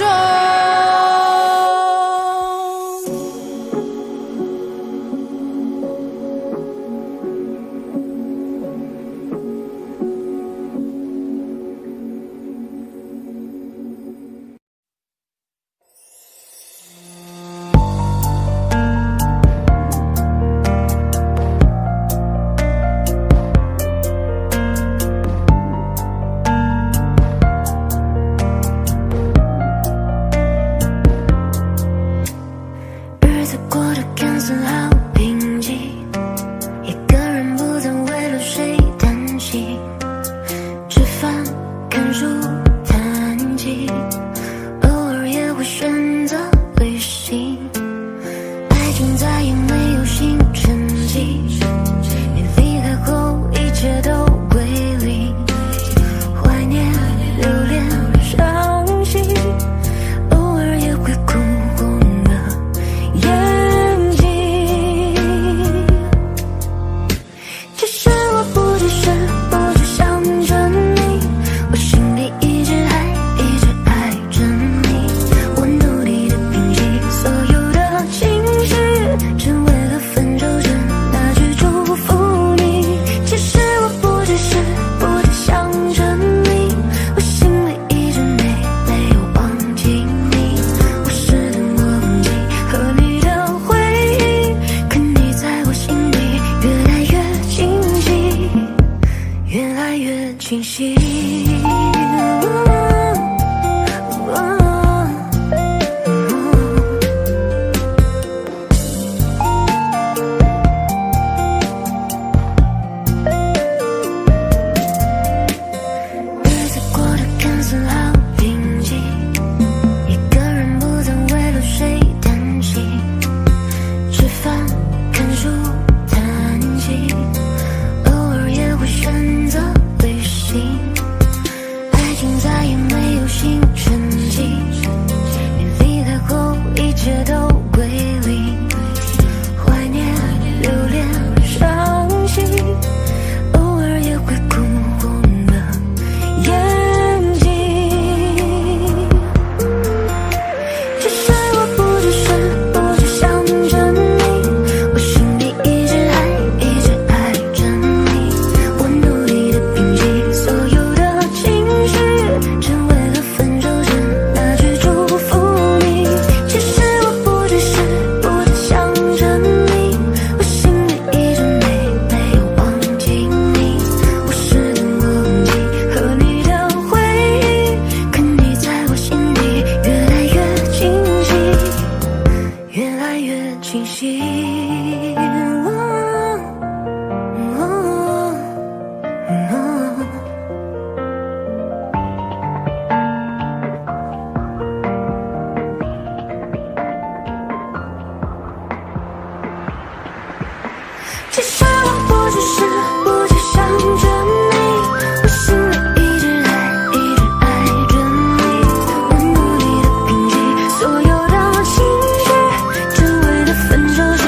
[SPEAKER 5] 日子过得看似好平静，一个人不再为了谁担心，吃饭、看书、弹琴，偶尔也会选择旅行。爱情再也没有新成绩，你离开后一切都归零，怀念、留恋、伤心，偶尔也会哭红了眼睛。其实我不只想着你，我心里一直爱着你。我努力的平息所有的情绪，只为了分手前那句祝福你。其实我不只想着你，我心里一直没有忘记你。我试图忘记和你的回忆，可你在我心里越来越清晰，越来越清晰。日子过得看似好平静，一个人不再为了谁担心，吃饭、看书、弹琴，偶尔也会选择旅行。爱情再也没有新成绩，你离开后一切都归零，怀念、留恋、伤心，偶尔也会哭红了眼睛。其实我不只想着你，我心里一直爱着你。我努力的平息所有的情绪，只为了分手前那句祝福你。其实我不只想着你，我心里一直没有忘记你。我试图忘记和你的回忆，可你在我心里越来越清晰，越来越清晰。其实我不只想着你，我心里一直爱着你。我努力的平息所有的情绪，只为了分手前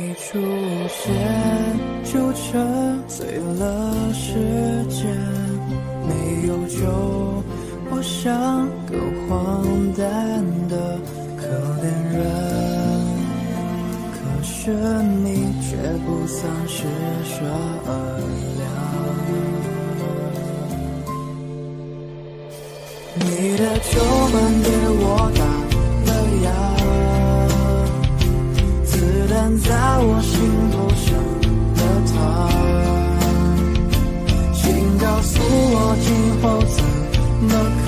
[SPEAKER 6] 没出现，就沉醉了时间。没有酒，我像个荒诞的可怜人，可是你却不曾施舍良。你的酒馆对我打了烊，子弹在我心头上了膛，请告诉我今后怎么扛，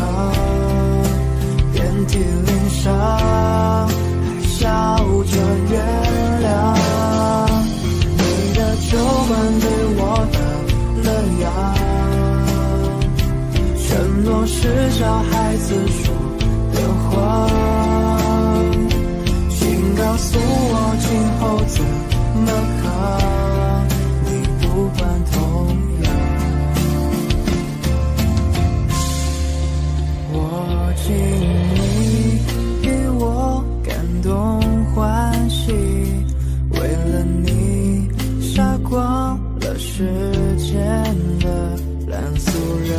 [SPEAKER 6] 遍体鳞伤，还笑着原谅。你的酒馆对我打了烊，承诺是小孩子说的话，请告诉我今后怎么扛，你不管痛痒。我敬你给我感动欢喜，为了你杀光了世间的烂俗人，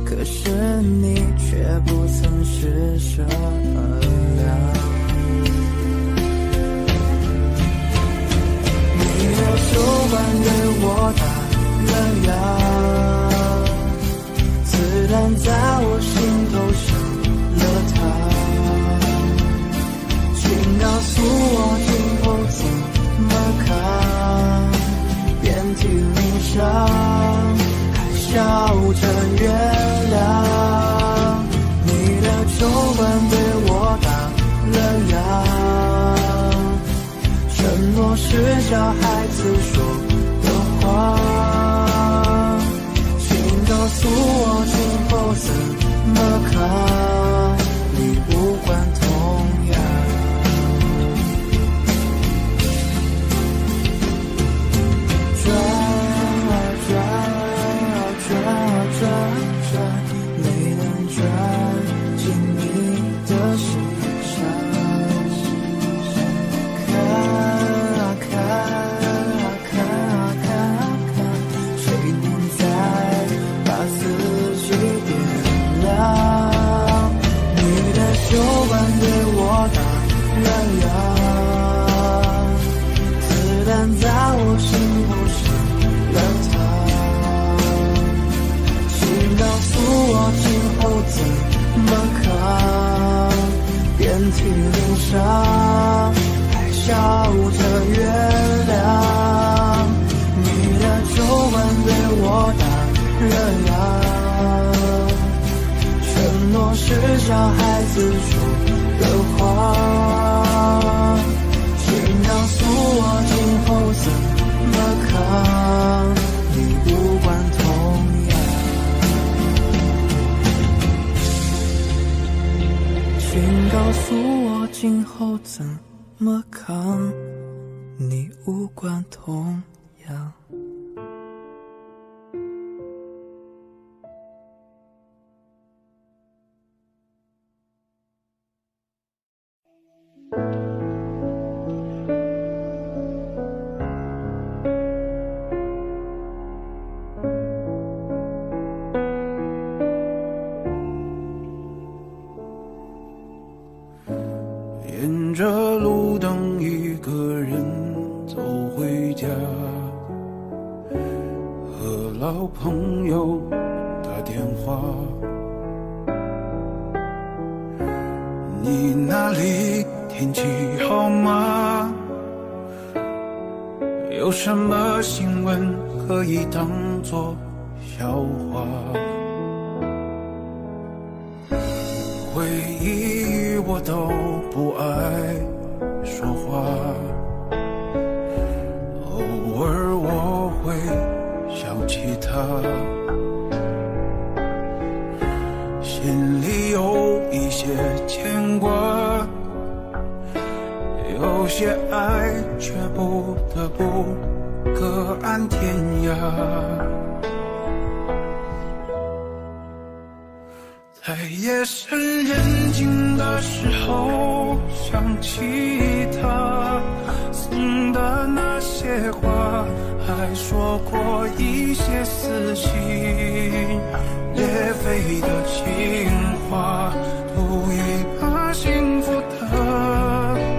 [SPEAKER 6] 可是你却不曾施舍良。你的酒馆对我打了烊，子弹在我心头上了膛，请告诉我今后怎么扛，遍体鳞伤，还笑着原谅。你的酒馆对我打了烊，承诺是小孩子说的话，请告诉我今后怎么扛，你不管痛痒。转啊转啊转啊转转，没能转进你的心上。看啊看啊看啊看啊看，谁能再把自己点亮？你的酒馆对我打了烊，子弹在我心头上了膛，请告诉我今后怎么扛，遍体鳞伤，还笑着原谅。你的酒馆对我打了烊，承诺是小孩子说的话，请告诉我今后怎么扛，你不管痛痒。请告诉我今后怎么扛，你无关痛痒。
[SPEAKER 3] 沿着路灯一个人走回家，和老朋友打电话。你那里天气好吗？有什么新闻可以当作笑话？回忆我都不爱说话，偶尔我会想起他，心里有一些牵挂，有些爱却不得不各安天涯。在夜深人静的时候想起他，些话，还说过一些死心裂肺的情话，赌一把幸福的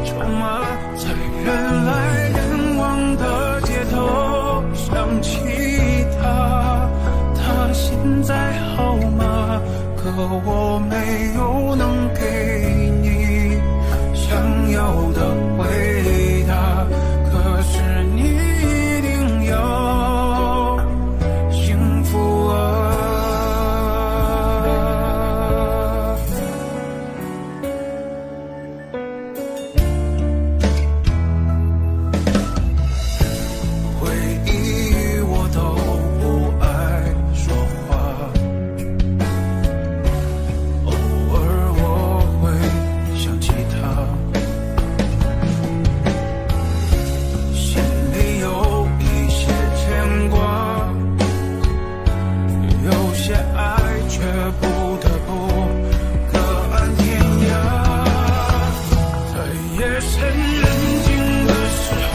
[SPEAKER 3] 筹码，在人来人往的街头想起他，他现在好吗？可我没有能给你想要的回答，可是你一定要幸福啊。回忆我都不爱说话，偶尔我会想起他，心里有一些牵挂，有些爱却不得不各安天涯。在夜深人静的时候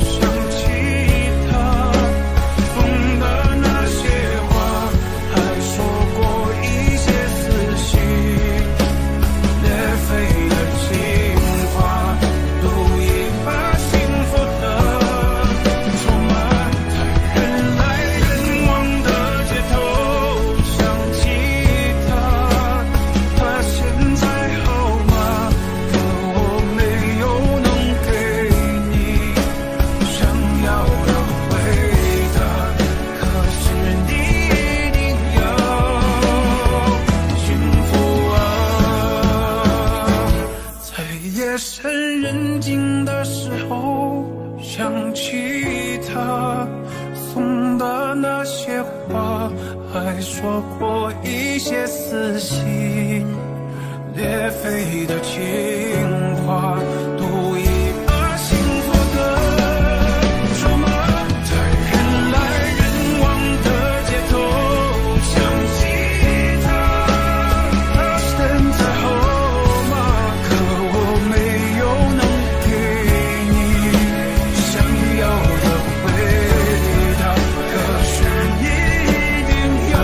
[SPEAKER 3] 想起他，风的那些话，还说过一些死心裂肺的情话，赌一把幸福的筹码，在人来人往的街头想起他，他现在好吗？可我没有能给你想要的回答，可是你一定要幸福啊。在夜深人静的时候想起他，送的那些话，还说过一些死心裂肺的情话，赌一把幸福的筹码，在人来人往的街头想起他，他现在好吗？可我没有能给你想要的回答，可是你一定要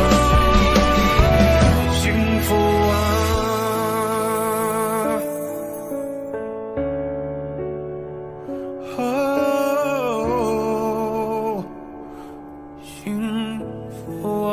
[SPEAKER 3] 幸福啊。哦，幸福啊。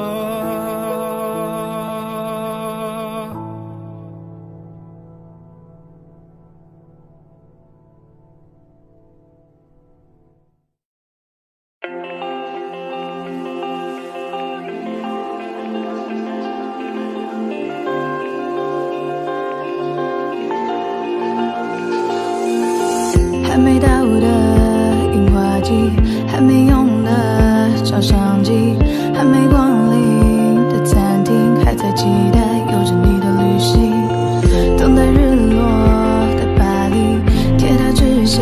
[SPEAKER 2] 还没到的樱花季，还没用的照相机，还没光临的餐厅，还在期待有着你的旅行，等待日落的巴黎，铁塔之下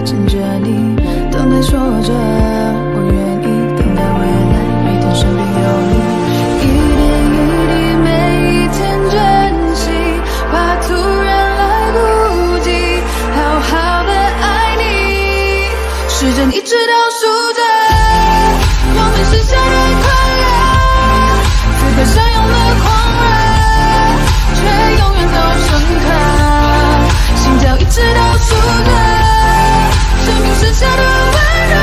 [SPEAKER 2] 牵着你，等待说着我愿意，等待未来每天身边有你，一点一滴每一天珍惜，怕突然来不及好好的爱你，时针一直倒数着我们剩下的快乐，此刻相拥的狂热，却永远都深刻，心跳一直倒数着生命剩下的温热，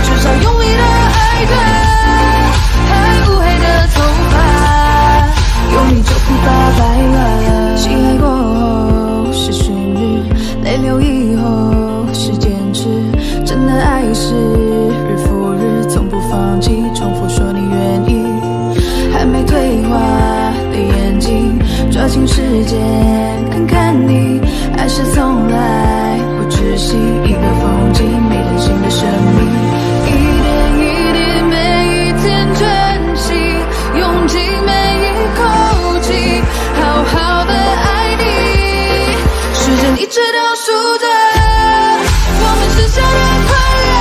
[SPEAKER 2] 至少用力的爱着还乌黑的头发，有你就不怕白了，漆黑过后是寻日，泪流以后是坚持，真的爱是日复日从不放弃，重复说你愿意，还没退化的眼睛抓紧时间看看你，爱是从来不窒息，一个风景没人性的生命，一点一滴每一天珍惜，用尽每一口气好好的爱你，时针一直倒数着我们剩下的快乐，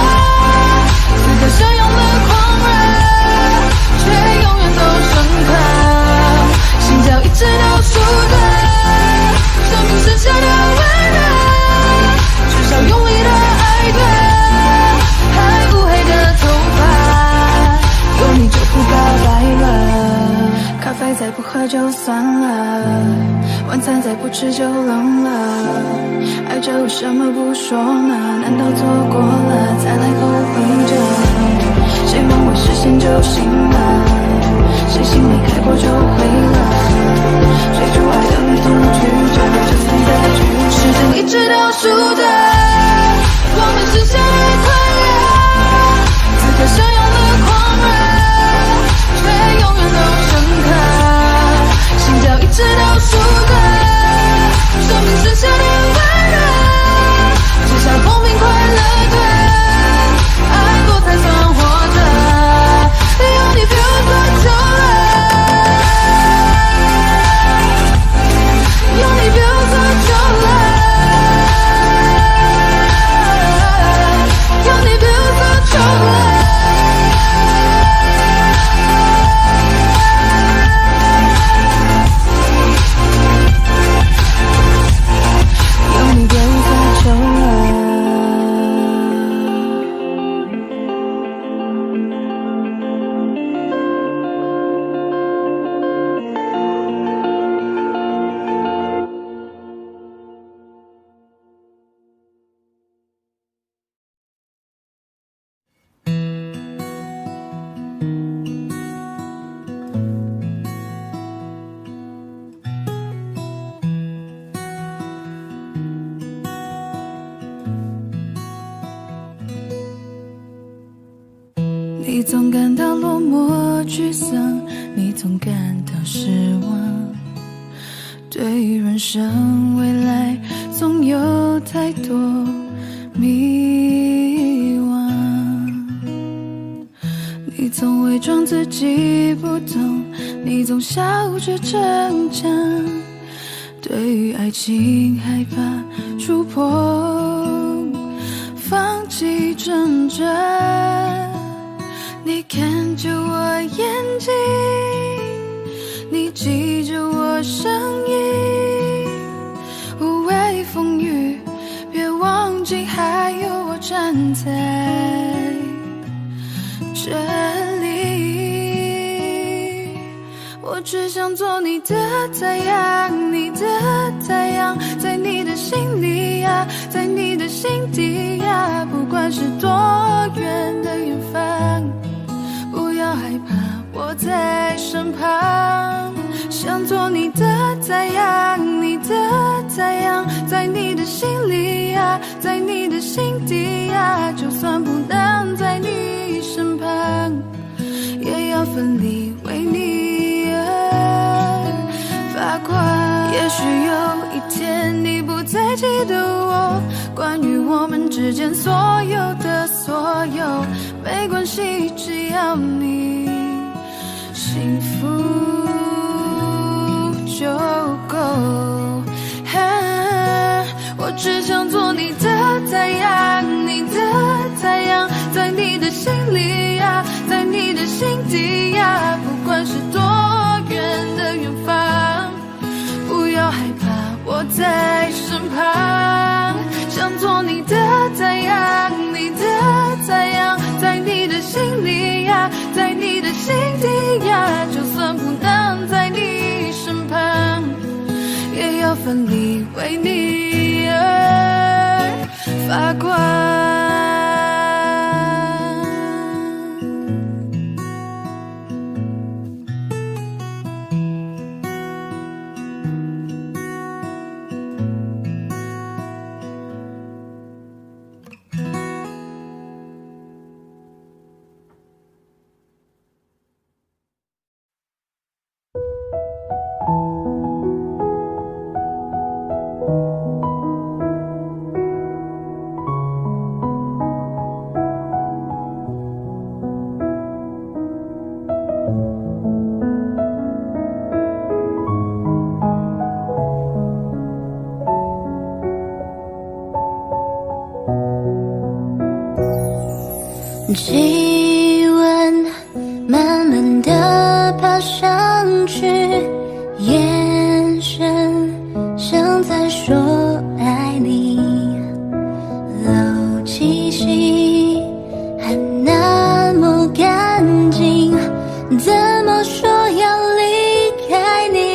[SPEAKER 2] 此刻相拥的狂热，却永远都深刻，心跳一直倒数着就算了，晚餐再不吃就冷了，爱着为什么不说呢？难道错过了再来后悔着？谁梦未实现就醒了，谁心没开过就毁了，追逐爱的你独居着，就算结局时间一直倒数着，我们是相遇快乐，此刻相拥的狂热，却永远都深刻，心跳一直倒数着，生命剩下的温热，至少风平快乐着，爱过才算活着，有你比我做久了，有你比我做久了，有你比我做久了。你总感到落寞沮丧，你总感到失望，对于人生未来总有太多迷惘。你总伪装自己不懂，你总笑着逞强，对于爱情害怕触碰，放弃挣扎。你看着我眼睛，你记着我声音，无畏风雨，别忘记还有我站在这里。我只想做你的太阳，你的太阳，在你的心里呀，在你的心底呀，不管是多远的远方，不要害怕，我在身旁。想做你的太阳，你的太阳，在你的心里呀，在你的心底呀，就算不能在你身旁，也要奋力为你而发光。也许有一天你不再记得我，关于我们之间所有的所有，没关系，只要你幸福就够。我只想做你的太阳，你的太阳，在你的心里呀，在你的心底呀，不管是多远的远方，不要害怕，我在身旁。想做你的太阳，你的太阳，在你的心里呀，在你的心底呀，就算不能在你身旁，也要奋力为你而发光。
[SPEAKER 7] 气温慢慢地爬上去，眼神像在说爱你，漏气息还那么干净，怎么说要离开你？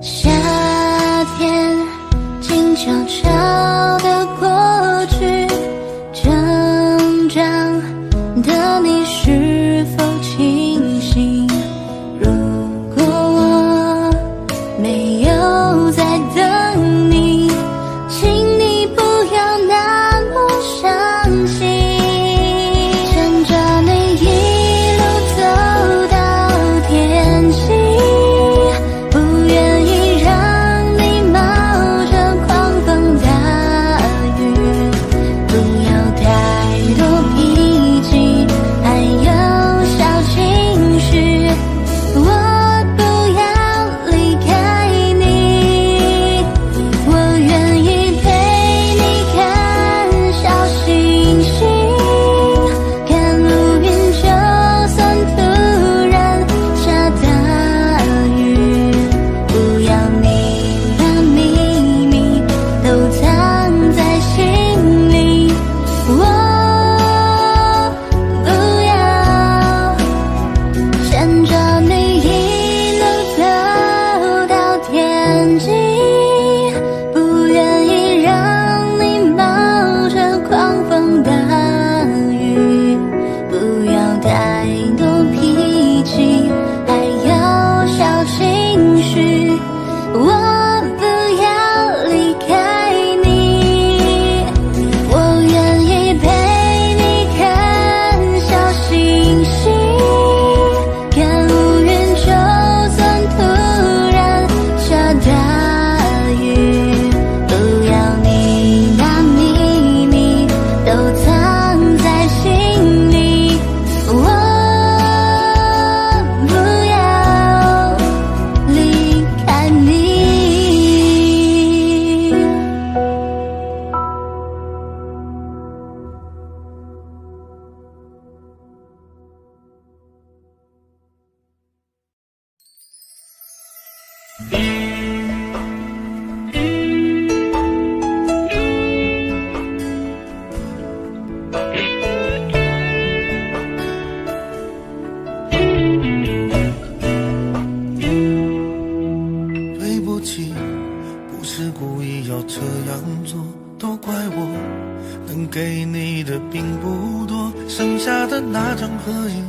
[SPEAKER 7] 夏天静悄悄地过去，成长的你是否清醒？如果我没有在等你，请你不要那么伤心。牵着你一路走到天晴，不愿意让你冒着狂风大雨，不要太多脾气，还有小情绪。我不要离开你，我愿意陪你看小星星，看乌云，就算突然下大雨，不要你把秘密都藏在心里，我不要牵着你一路走到天际，不愿意让你冒着狂风大雨，不要太多脾气，还有小情绪。我不要离开你，我愿意陪你看小星星，看乌云，就算突然下大雨，不要你把秘密都藏在心里，我不要离开你。
[SPEAKER 3] 对不起，不是故意要这样做，都怪我，能给你的并不多，剩下的那张合影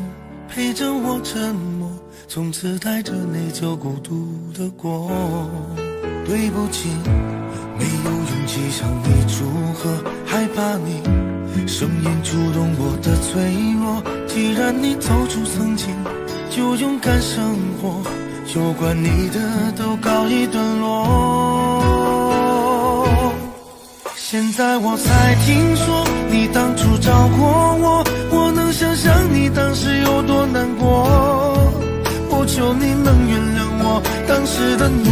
[SPEAKER 3] 陪着我沉默，从此带着内疚孤独的过。对不起，没有勇气向你祝贺，害怕你声音触动我的脆弱，既然你走出曾经，就勇敢生活，有关你的都告一段落。现在我才听说你当初找过我，我能想象你当时有多难过，我求你能原谅我当时的懦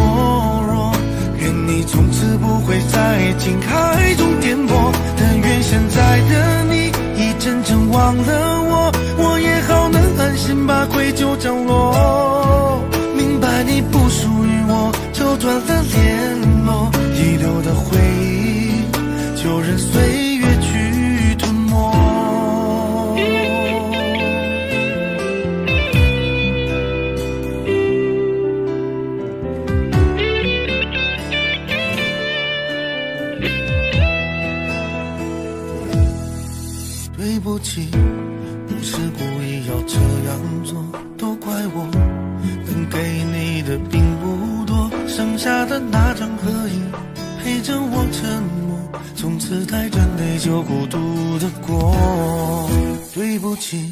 [SPEAKER 3] 弱，愿你从此不会在爱情海中颠簸，但愿现在的你已真正忘了我，我也好能安心把愧疚降落，明白你不属于我，就断了联络，遗留的回忆就任岁月去吞没。对不起，不是故意要这样做，都怪我，能给你的并不多，剩下的那张合影陪着我沉默，从此带着内疚孤独的过。对不起，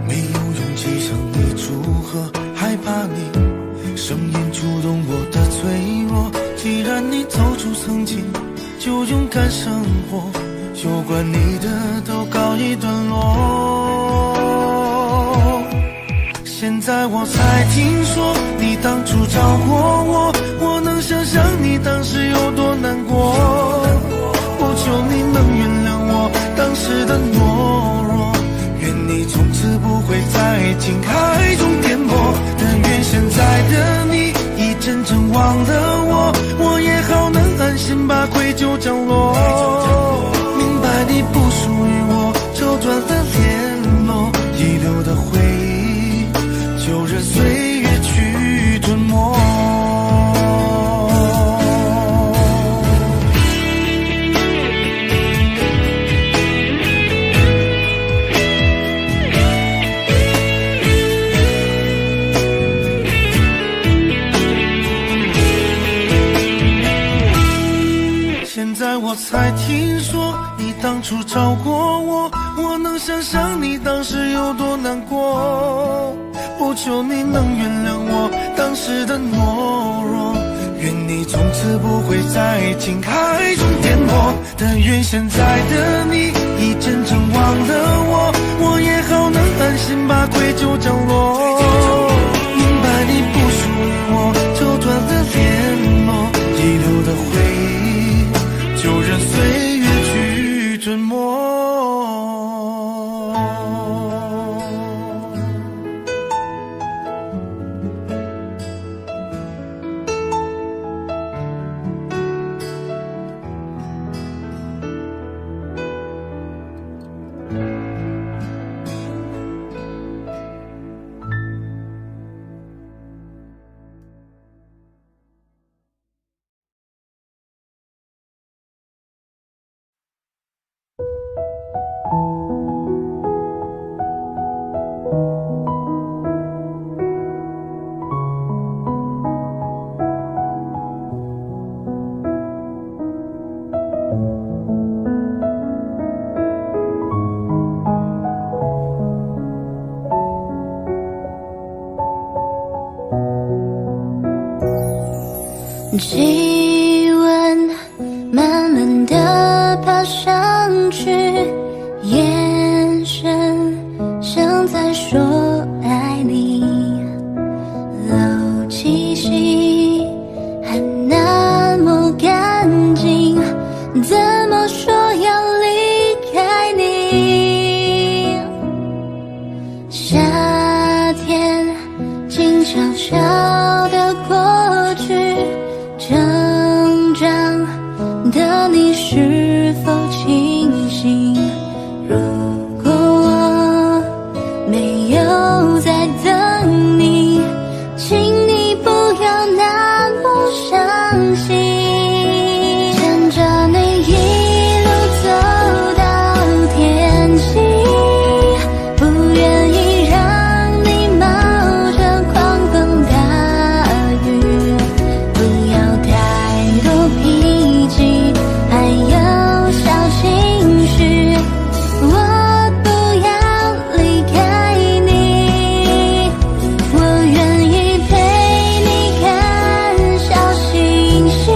[SPEAKER 3] 没有勇气向你祝贺，害怕你声音触动我的脆弱，既然你走出曾经，就勇敢生活，有关你的都告一段落。现在我才听说你当初找过我，我能想象你当时有多难过，我求你能原谅我当时的懦弱，愿你从此不会在爱情海中颠簸，但愿现在的你已真正忘了我，我也好能安心把愧疚降落，明白你不属于我，就断了联络，遗留的回忆就任岁月去当初超过我，我能想象你当时有多难过。不求你能原谅我当时的懦弱，愿你从此不会在情海中颠簸。但愿现在的你已真正忘了我，我也好能安心把愧疚降落。明白你不属于我，就断了联络，遗留的回忆就任岁月去吞没。
[SPEAKER 7] 气温慢慢地爬上去，眼神像在说爱你，漏气息还那么干净，怎么说要离开你？夏天静悄悄地过去，成长的你是否清醒？如果我没有在等你，请你不要那么伤心。牵着你一路走到天晴，不愿意让你冒着狂风大雨，不要太多脾气，还有小情绪，我不要离开你，我愿意陪你看小星星。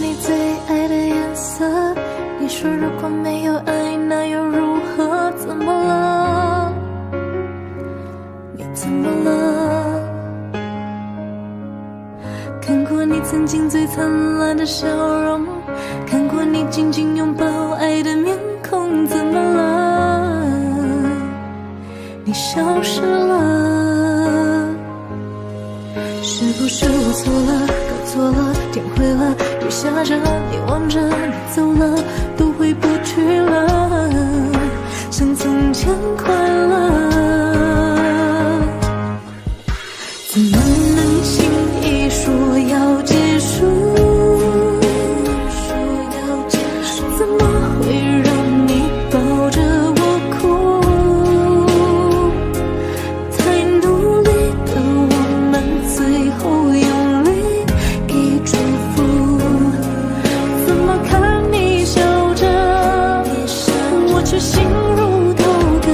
[SPEAKER 7] 你最爱的颜色。你说如果没有爱，那又如何？怎么了？你怎么了？看过你曾经最灿烂的笑容，看过你紧紧拥抱爱的面孔，怎么了？你消失了。是不是我错了，搞错了，天灰了，雨下着，你望着，你走了，都回不去了，像从前快乐。怎么能轻易说要结束？怎么会让你抱着我哭？太努力的我们，最后用力给祝福。怎么看你笑着，我却心如刀割。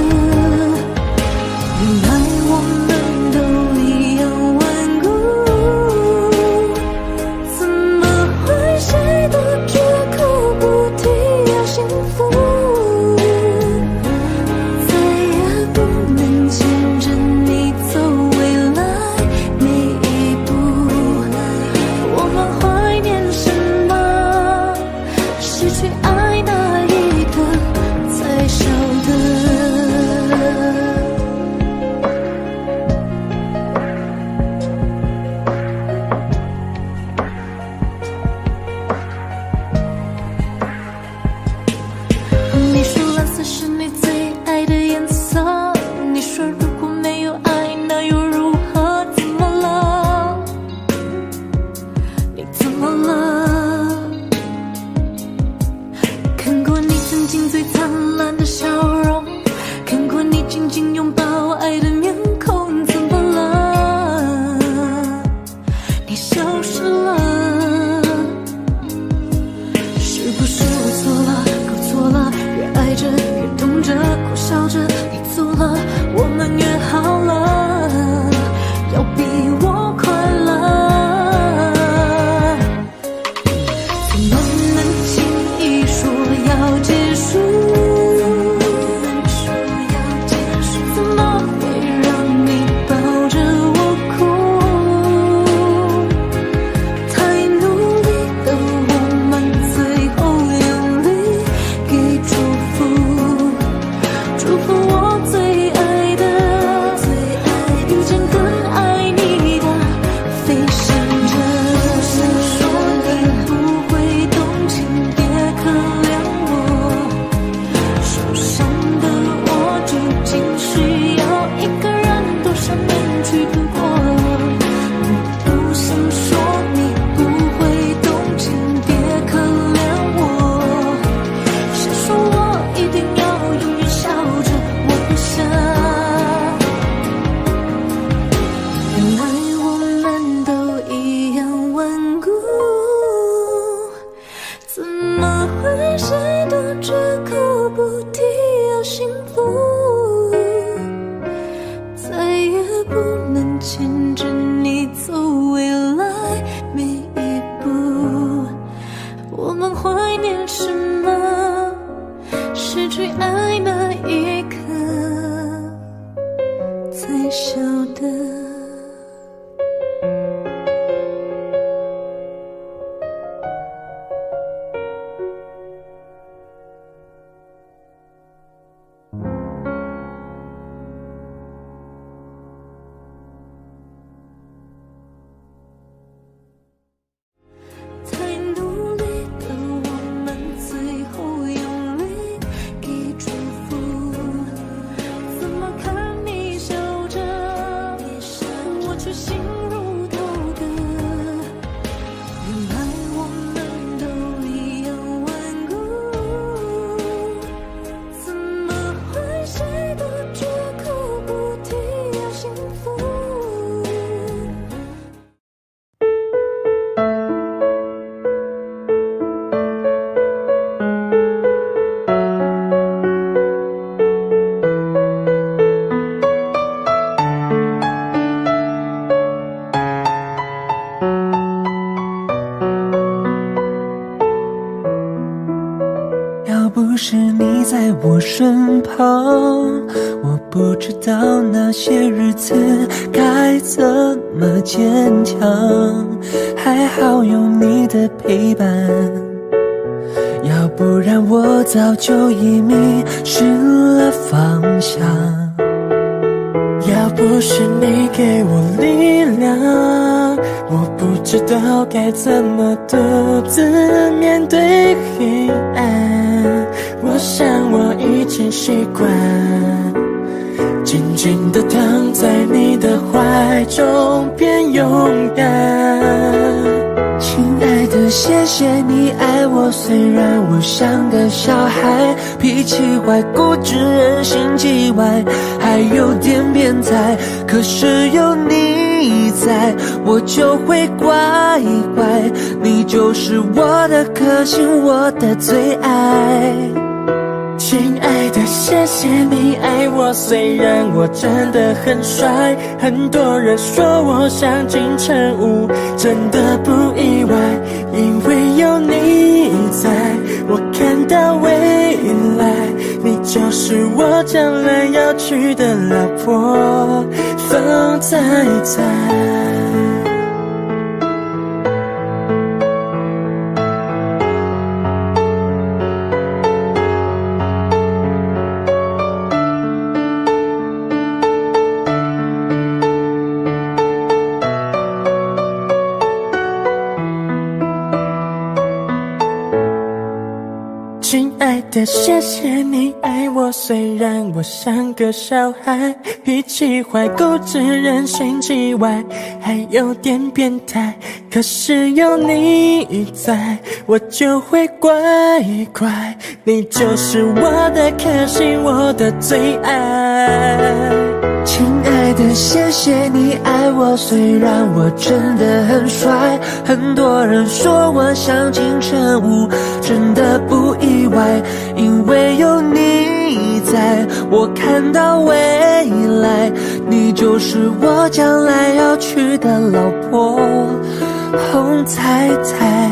[SPEAKER 3] 不是你在我身旁，我不知道那些日子该怎么坚强。还好有你的陪伴，要不然我早就已迷失了方向。
[SPEAKER 4] 要不是你给我力量，我不知道该怎么独自面对黑暗。我想我已经习惯静静地躺在你的怀中，变勇敢。
[SPEAKER 3] 亲爱的，谢谢你爱我，虽然我像个小孩，脾气坏，固执，人心叽歪，还有点变态。可是有你在，我就会乖乖，你就是我的克星，我的最爱。
[SPEAKER 4] 亲爱的，谢谢你爱我，虽然我真的很帅，很多人说我像金城武，真的不意外，因为有你在，我看到未来，你就是我将来要娶的老婆，风采采。亲爱的，谢谢你爱我，虽然我像个小孩，脾气坏，固执，人心叽歪，还有点变态。可是有你在，我就会乖乖，你就是我的克星，我的最爱。
[SPEAKER 3] 亲爱的，谢谢你爱我，虽然我真的很帅，很多人说我像金城武，真的不意外，因为有你在，我看到未来，你就是我将来要娶的老婆，红彩彩，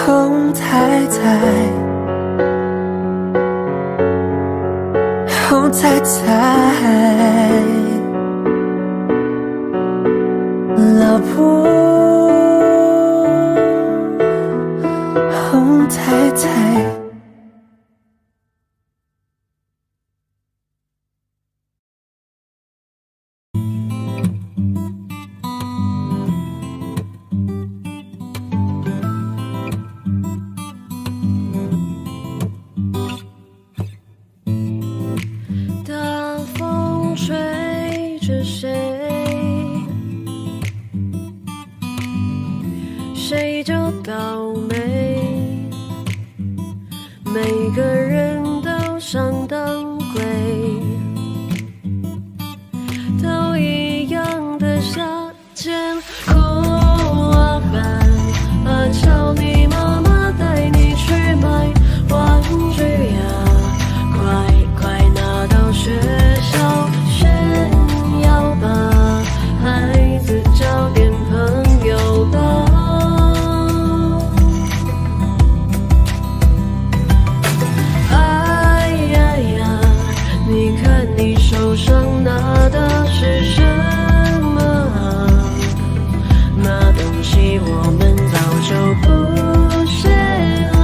[SPEAKER 3] 红彩彩，红彩彩，老婆，红彩彩。
[SPEAKER 1] 大风吹着谁，谁就倒霉。每个人都上当归，都一样的夏天。哦，啊，叫你妈妈带你去买玩具呀，快拿到学校炫耀吧，孩子交点朋友吧。哎呀呀，你看你手上拿的是什么啊？那东西我们早就不屑了。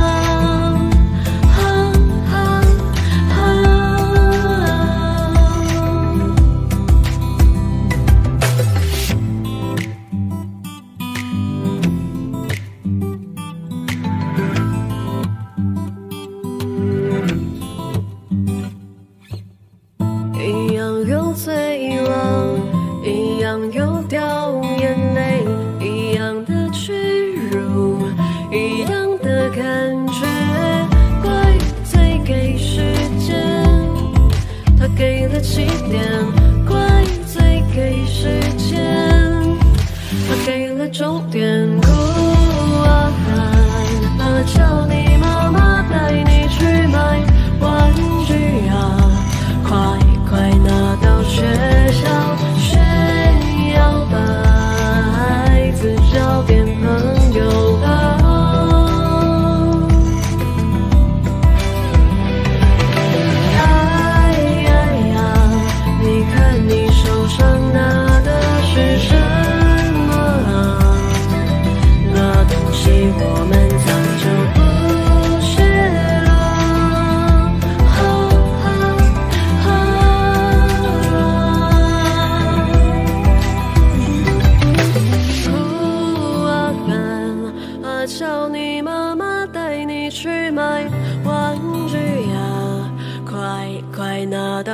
[SPEAKER 1] 一样有醉了，一样有掉眼泪，一样的屈辱，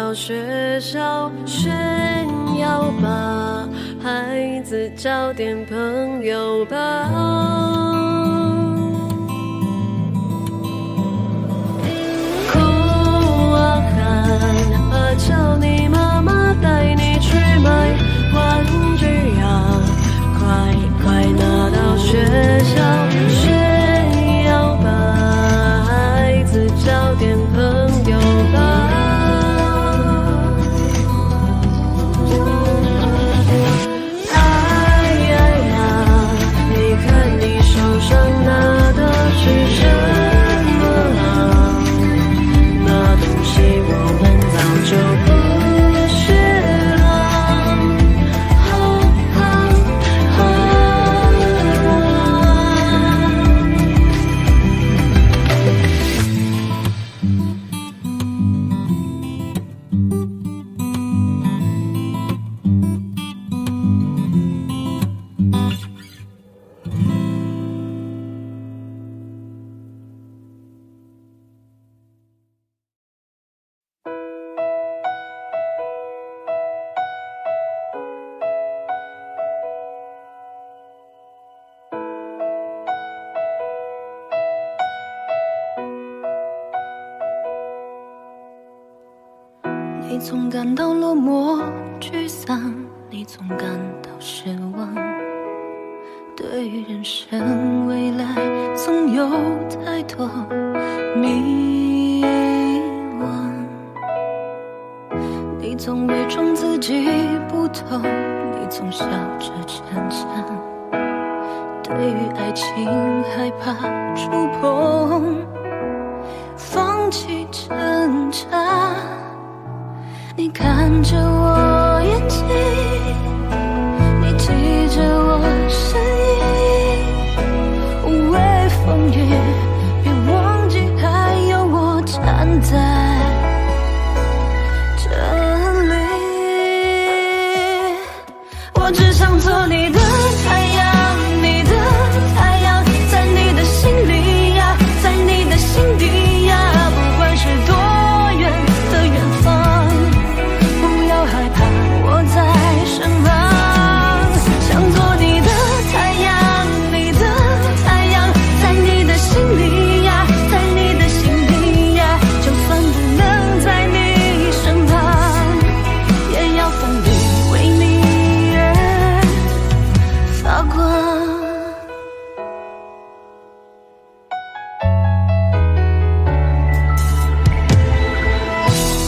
[SPEAKER 8] 到学校炫耀吧，孩子交点朋友吧。哭啊喊啊叫你妈妈带你去买玩具啊，快快拿到学校炫耀吧，孩子交点朋友吧。
[SPEAKER 7] 你总感到落寞沮丧，你总感到失望，对于人生未来总有太多迷惘。你总伪装自己不懂，你总笑着逞强，对于爱情害怕触碰，放弃挣扎。你看着我眼睛，你记着我声音，无畏风雨，别忘记还有我站在这里。我只想做你的太阳，你的太阳，在你的心里呀，在你的心底呀，不管是多远的远方，害怕我在身旁，想做你的太阳，你的太阳，在你的心里呀，在你的心里呀，就算不能在你身旁，也要奋力为你而发光。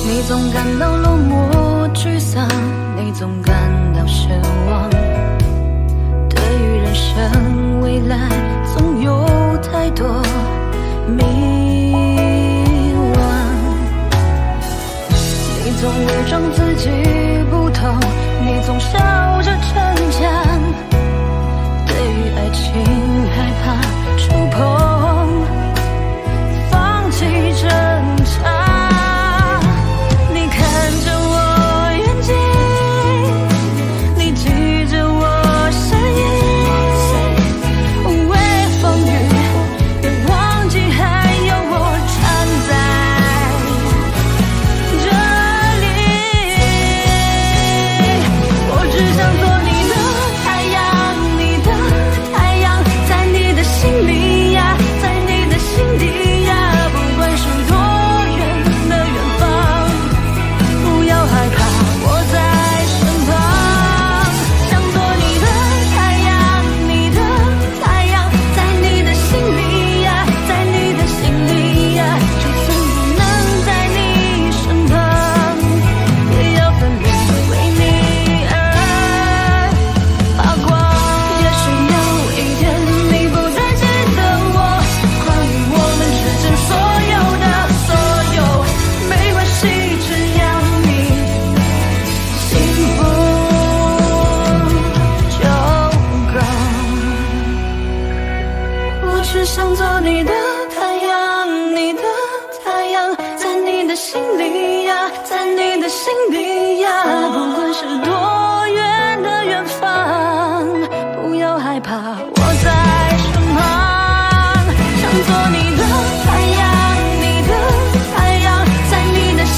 [SPEAKER 7] 你总感到落寞沮丧，你总感到失望，对于人生未来总有太多迷惘。你总伪装自己不懂，你总笑着逞强，对于爱情害怕触碰，放弃挣扎。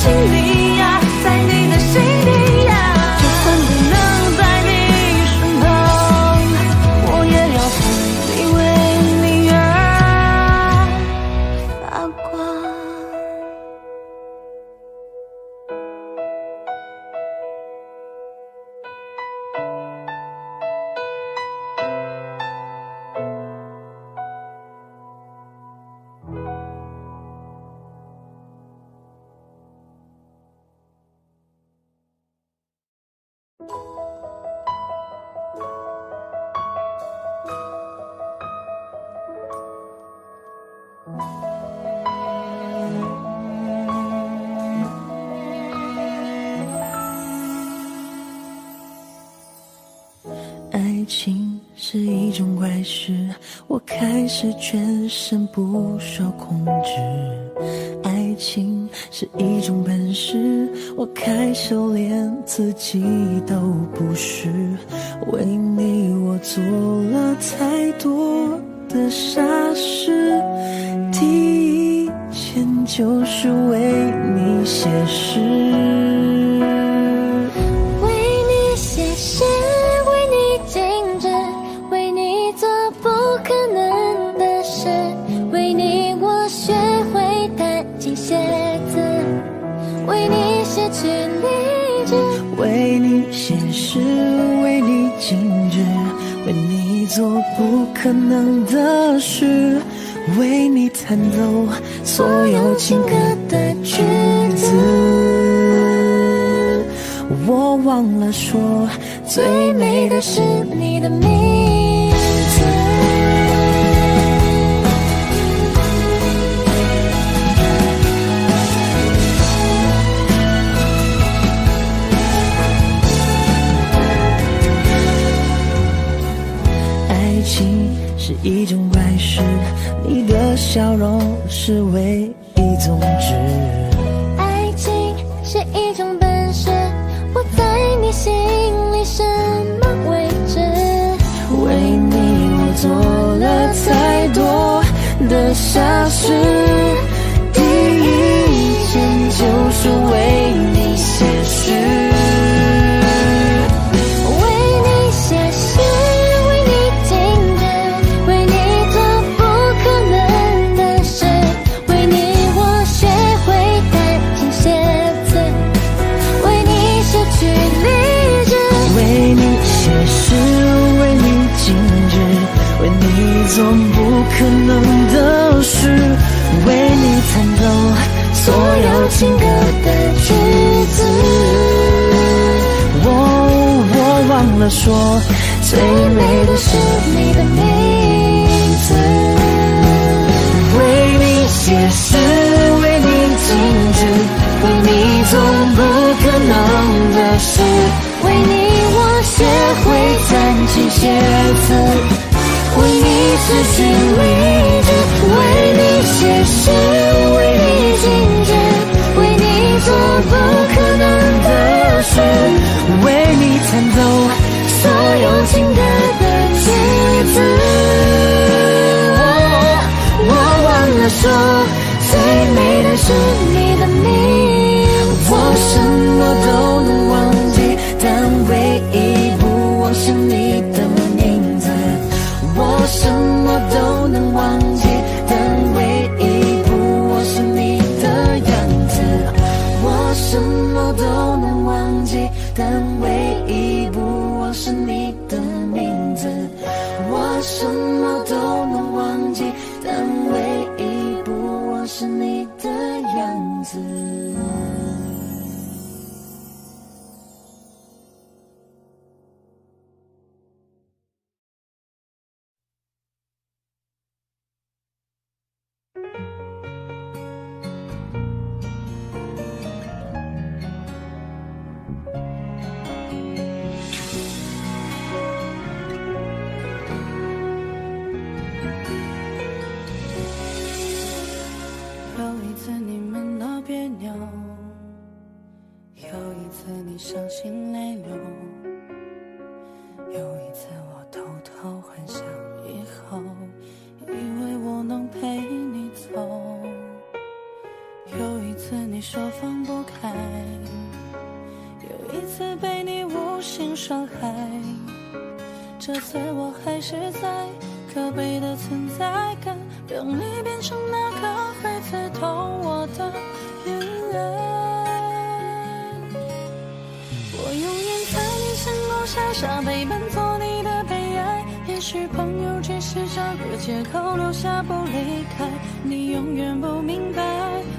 [SPEAKER 7] 心里呀，在
[SPEAKER 5] 开始，我开始全身不受控制。爱情是一种本事，我开始连自己都不是。为你我做了太多的傻事，第一件就是为你写诗。
[SPEAKER 7] 为你写诗，为你静止，为你做不可能的事，为你我学会弹琴写字，为你写曲励志，
[SPEAKER 5] 为你写诗，为你静止，为你做不可能的事，为你弹奏所有情歌的句子。我忘了说，最美的是你的名字。爱情是一种怪事，你的笑容是唯一宗旨。
[SPEAKER 7] 爱情是一种本事，我在你心里什么位置？
[SPEAKER 5] 为你我做了太多的傻事，第一件就是为你写诗。
[SPEAKER 7] 为你写诗，为你静止，为你做不可能的事，为你我学会弹琴写字，为你写曲励志，
[SPEAKER 5] 为你写诗，为你静止，为你做不可能的事，为你弹奏所有情歌的句子。我忘了说，最美的是你的名字。为你写诗，为你静止，为你做不可能的事，
[SPEAKER 7] 为你我学会弹琴写字，
[SPEAKER 5] 为你失去理智，为你写诗，为你静止，为你做不可能的事，为你弹奏所有情歌的句子。我忘了说，最美的是你的名字。我什么都能忘记，但唯一不忘是你的名字。我什么都能忘记，但唯一不忘是你的样子。我什么都能忘记，但唯一不忘是你的名字。我什么都能忘记，但唯一不忘是你的样子。
[SPEAKER 2] 有一次你们闹别扭，有一次你伤心泪流，有一次我偷偷幻想以后，以为我能陪你走，有一次你说放不开，有一次被你无心伤害，这次我还是在可悲的存在感，让你变成那个会刺痛我的眼泪。我永远在你身后傻傻陪伴，做你的悲哀。也许朋友只是找个借口留下不离开，你永远不明白，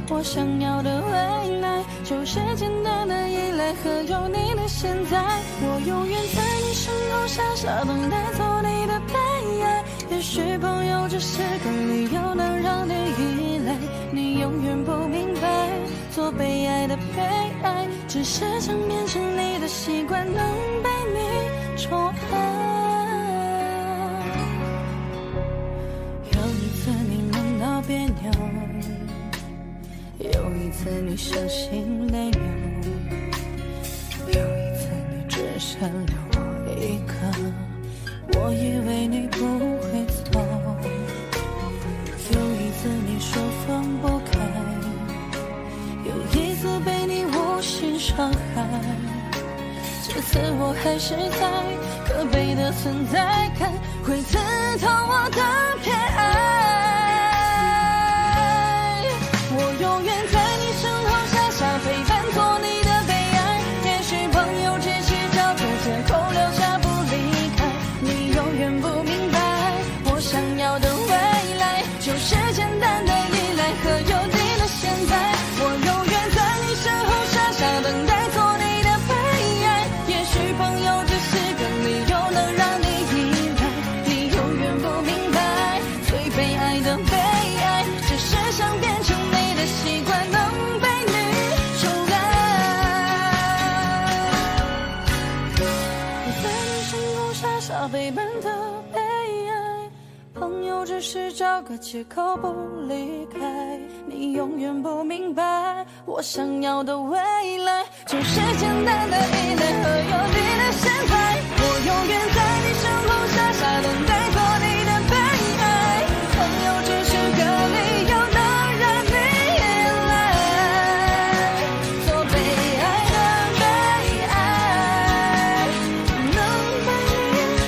[SPEAKER 2] 我想要的未来就是简单的依赖和有你的现在。我永远在你身后傻傻等待做你的悲哀，也许朋友只是个理由能让你依赖，你永远不明白，做被爱的被爱只是想变成你的习惯，能被你宠爱。
[SPEAKER 4] 你相信泪流。有一次你只剩了我一个，我以为你不会走。有一次你说放不开，有一次被你无心伤害。这次我还是在可悲的存在感会刺痛我的偏爱。我永远在你身后傻傻陪伴，做你的悲哀。也许朋友只是找个借口留下不离开，你永远不明白，我想要的未来就是简单的依赖和有你的现在。我永远在你身后傻傻等待，做你的悲哀。也许朋友只是个理由能让你依赖，你永远不明白，最悲哀的悲哀只是想变成你的习惯，能被你宠爱。我在你身后傻傻陪伴的悲哀，朋友只是找个借口不离开，你永远不明白，我想要的未来就是简单的依赖和有你的现在。我永远在你身后傻傻等待，做你的悲哀。朋友只是个理由能让你依赖，做被爱的悲哀，能被你宠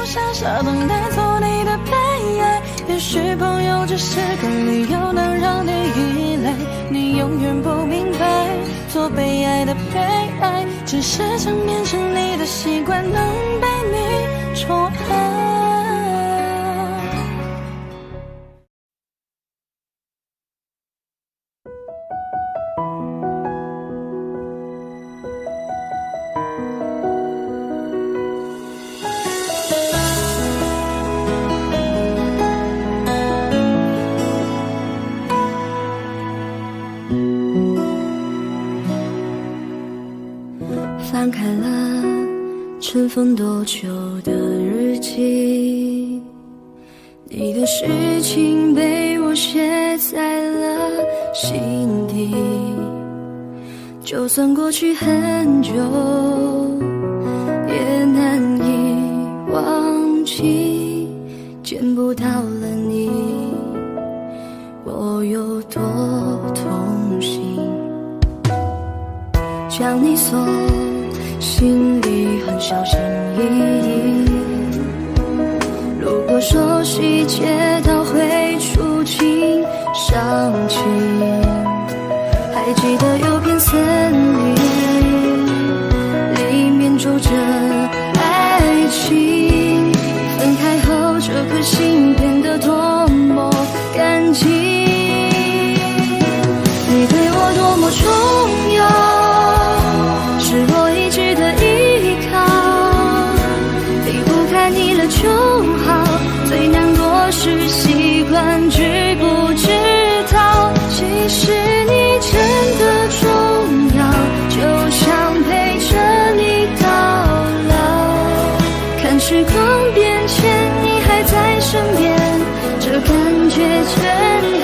[SPEAKER 4] 傻傻等待，做你的悲哀。也许朋友只是个理由能让你依赖，你永远不明白，做被爱的悲哀只是想变成你的习惯，能被你宠爱。
[SPEAKER 8] 翻开了尘封多久的日记，你的事情被我写在了心底，就算过去很久也难以忘记，见不到了你我有多痛心，将你锁心里很小心翼翼，如果说细节都会触景伤情，还记得有片森林，里面住着爱情，分开后这颗心变得多么干净，你对我多么重要，是我一直的依靠，离不开你了就好，最难过是习惯知不知道，其实你真的重要，就想陪着你到老，看时光变迁你还在身边，这感觉真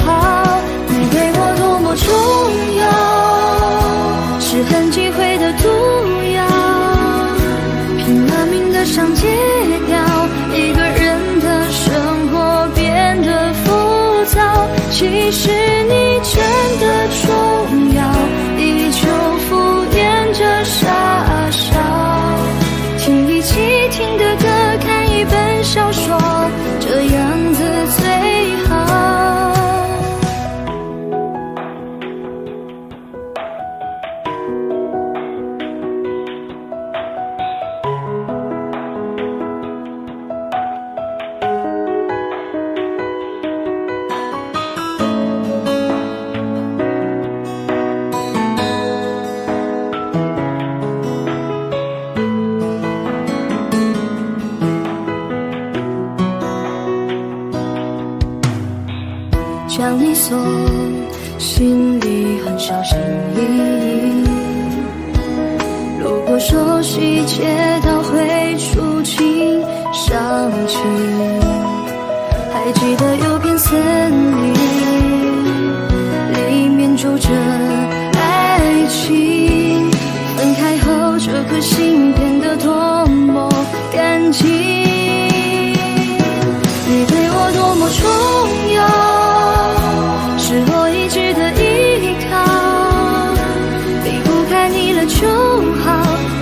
[SPEAKER 8] 好，你对我多么重要，是很忌讳的毒药，拼了命的想戒掉，一个人的生活变得浮躁，其实你真的重要，依旧敷衍着傻笑，听一起听的歌，看一本小说，这样子最好。
[SPEAKER 7] 你锁，心里很小心翼翼。如果说细节都会触景伤情，还记得有片森林，里面住着爱情。分开后，这颗心变得多么干净。你对我多么重要，是我一直的依靠。离不开你了就好，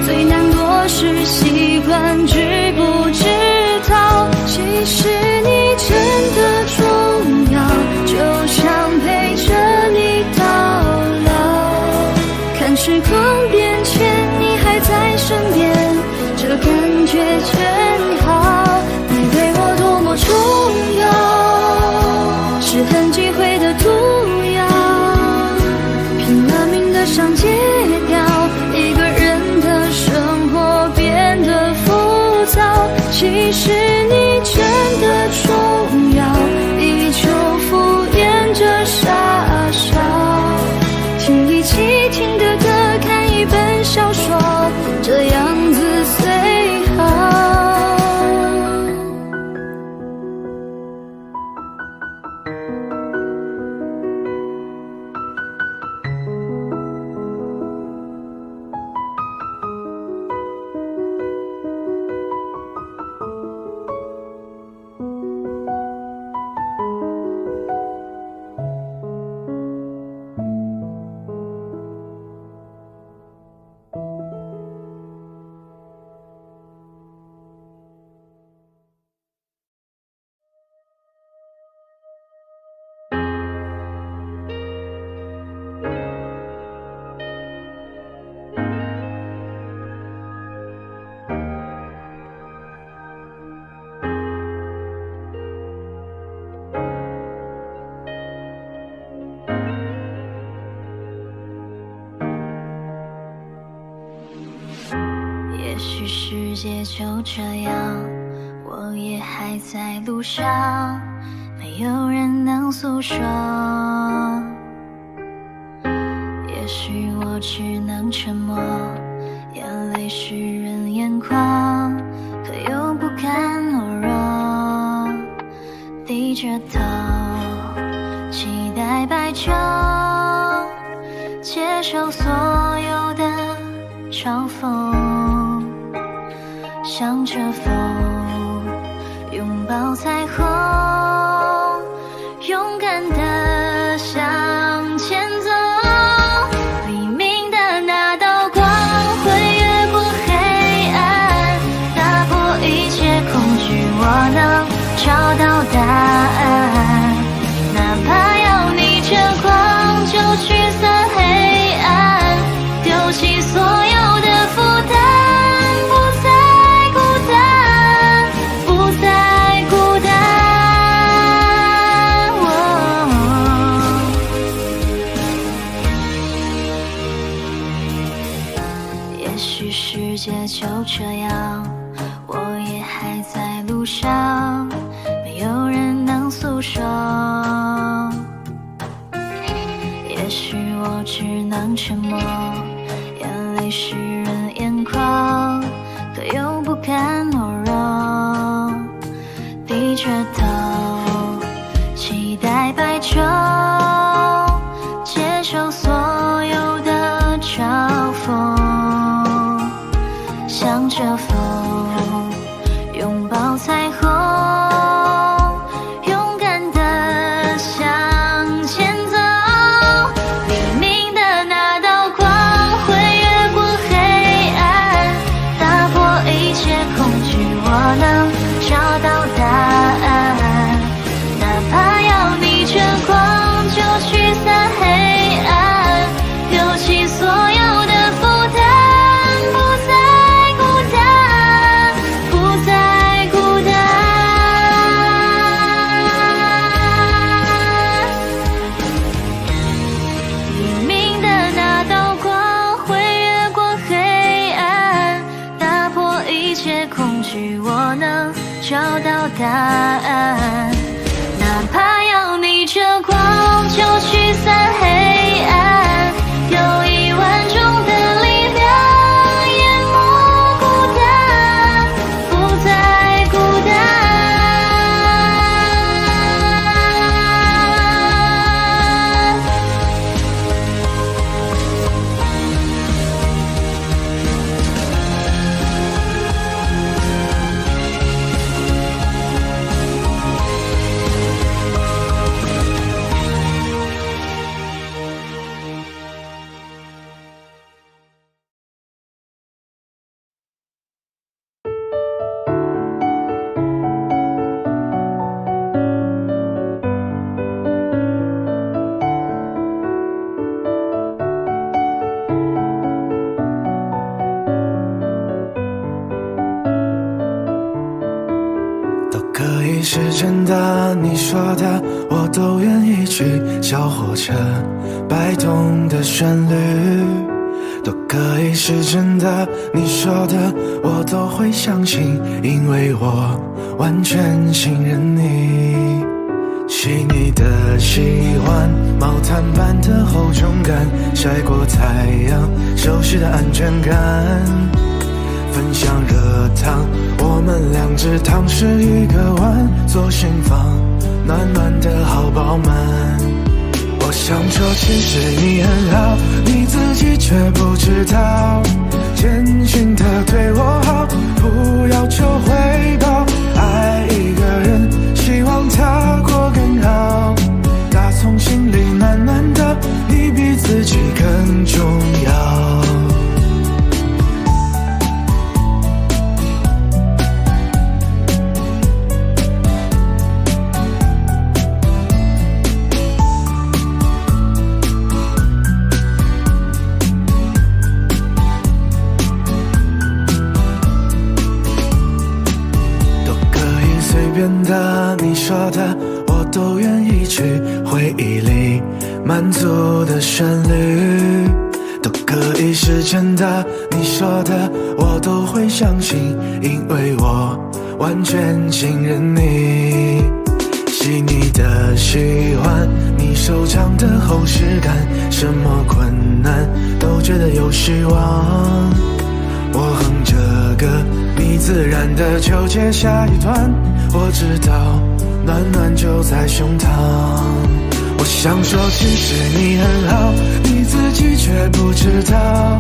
[SPEAKER 7] 最难过是习惯知不知道，其实你真的重要，就想陪着你到老。看时光变迁，你还在身边，这感觉真好。你对我多么重要，是很忌讳的毒药，拼了命的想戒掉，一个人的生活变得浮躁。其实你真的重要，依旧敷衍着傻笑，听一起听的歌，看一本小说，这样子最好。
[SPEAKER 1] 也许世界就这样，我也还在路上，没有人能诉说。也许我只能沉默，眼泪湿润眼眶，可又不敢懦弱，低着头期待白昼，接受所有的嘲讽，向着风拥抱彩虹，勇敢地向前走。黎明的那道光会越过黑暗，打破一切恐惧，我能找到答案。哪怕要逆着光就驱散黑暗，丢弃所有的负担，世界就这样，我也还在路上，没有人能诉说。也许我只能沉默，眼泪湿润眼眶，可又不敢懦弱，低着头期待白昼，接受所有的嘲讽，向着风拥抱彩虹，勇敢地向前走。黎明的那道光会越过黑暗，打破一切恐惧，我能找到答案。哪怕要逆着光就驱散黑暗，丢弃所有的负担，我能找到答案。哪怕要逆着
[SPEAKER 7] 的光就驱散黑暗，有1万种的力量淹没孤单，不再孤单。
[SPEAKER 3] 都可以是真的，你说的我都愿意去。小火车摆动的旋律，都可以是真的，你说的我都会相信，因为我完全信任你。细腻的喜欢，毛毯般的厚重感，晒过太阳，熟悉的安全感。分享热汤，我们2只汤匙1个碗，左心房暖暖的好饱满。我想说其实你很好，你自己却不知道，真心的对我好，不要求回报。爱一个人，希望他过更好，打从心里暖暖的，你比自己更重要。你说的我都愿意去，回忆里满足的旋律都可以是真的，你说的我都会相信，因为我完全信任你。细腻的喜欢，你手掌的厚实感，什么困难都觉得有希望。我哼着歌，你自然的就接下一段，我知道暖暖就在胸膛。我想说其实你很好，你自己却不知道，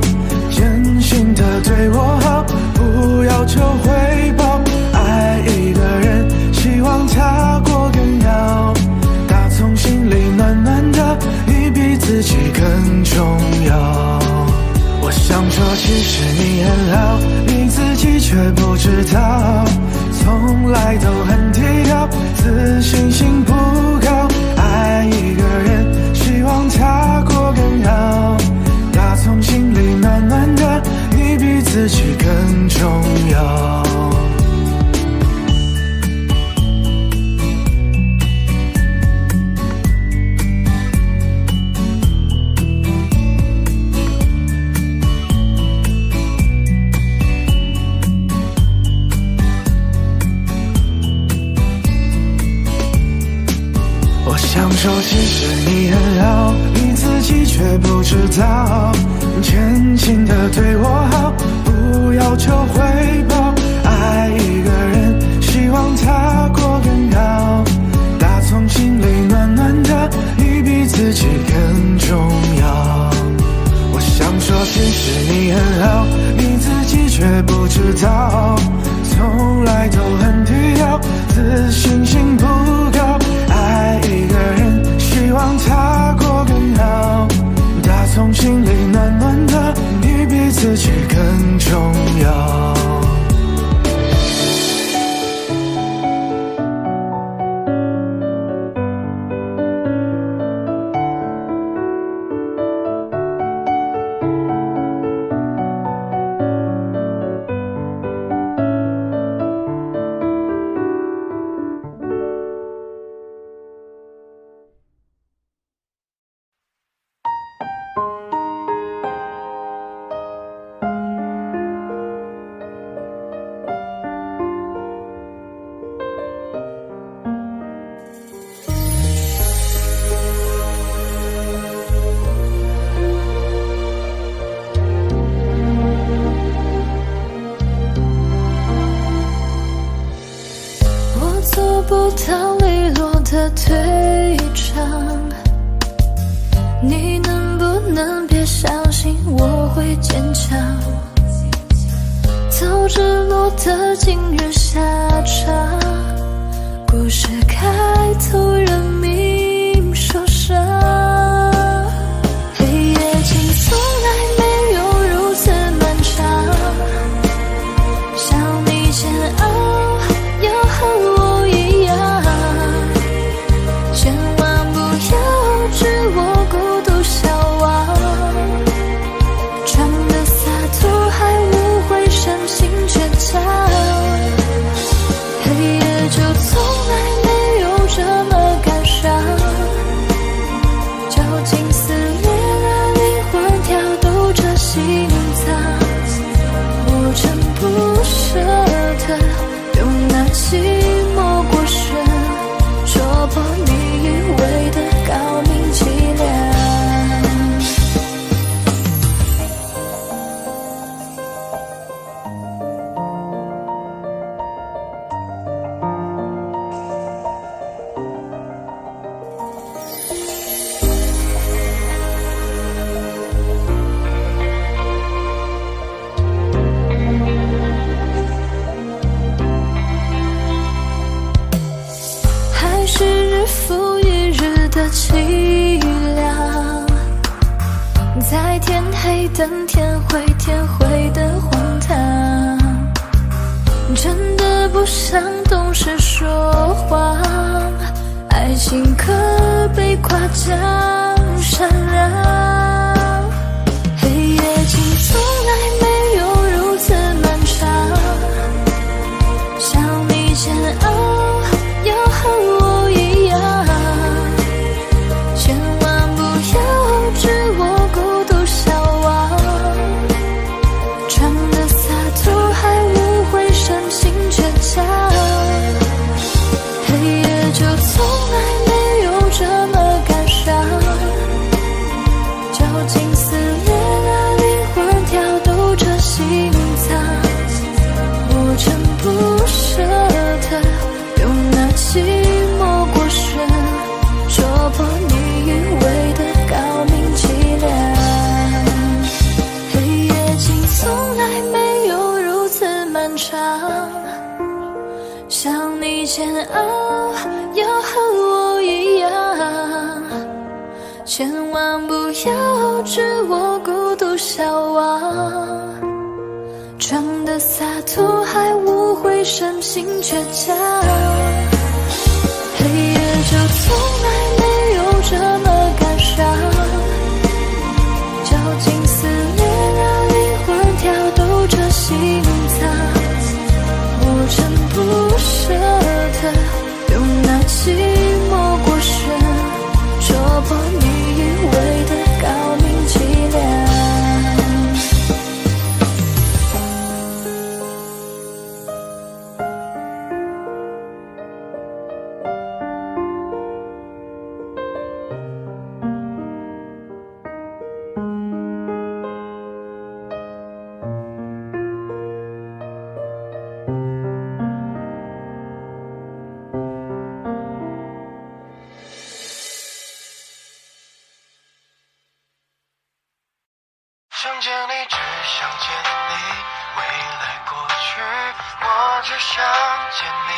[SPEAKER 3] 真心的对我好，不要求回报。爱一个人，希望他过更好，打从心里暖暖的，你比自己更重要。我想说其实你很好，你自己却不知道，从来都很低调，自信心不高。爱一个人，希望他过更好，打从心里暖暖的，你比自己更重要。想说其实你很好，你自己却不知道，真心的对我好，不要求回报。爱一个人，希望他过更好，打从心里暖暖的，你比自己更重要。我想说其实你很好，你自己却不知道，从来都很低调，自信心不高。爱一个人，希望他过更好，打从心里暖暖的，你比自己更重要。
[SPEAKER 2] 不到利落的退场，你能不能别相信我会坚强？早知落得今日下场，故事开头人命受伤。黑夜竟从来没有如此漫长，想你煎熬要和我一样，千万不要置我孤独消亡，装的洒脱还误会深情倔强。黑夜就从来没有这么感伤，绞尽撕裂了灵魂，跳动着心脏，我真不舍得用那寂寞过深戳破你以为的高明伎俩。还是日复一日的凄凉，在天黑等天灰，天灰的荒唐，真的不想懂事说谎，爱情可被夸奖善良。黑夜竟从来没有如此漫长，想你煎熬要和我一样，千万不要置我孤独消亡，装的洒脱还误会深情倔强。黑夜就从来没有这么感伤，绞尽撕裂了灵魂，跳动着心脏，我真不舍得用那寂寞过深戳破你以为的高明伎俩。黑夜竟从来没有如此漫长，想你煎熬要和我一样，千万不要置我孤独消亡，装的洒脱还误会深情倔强。黑夜就从来没有这么感伤，绞尽撕裂了灵魂，跳动着心脏，我真不舍得用那寂寞过深戳破你以为的高明伎俩。
[SPEAKER 3] 想见你，只想见你，未来过去，我只想见你。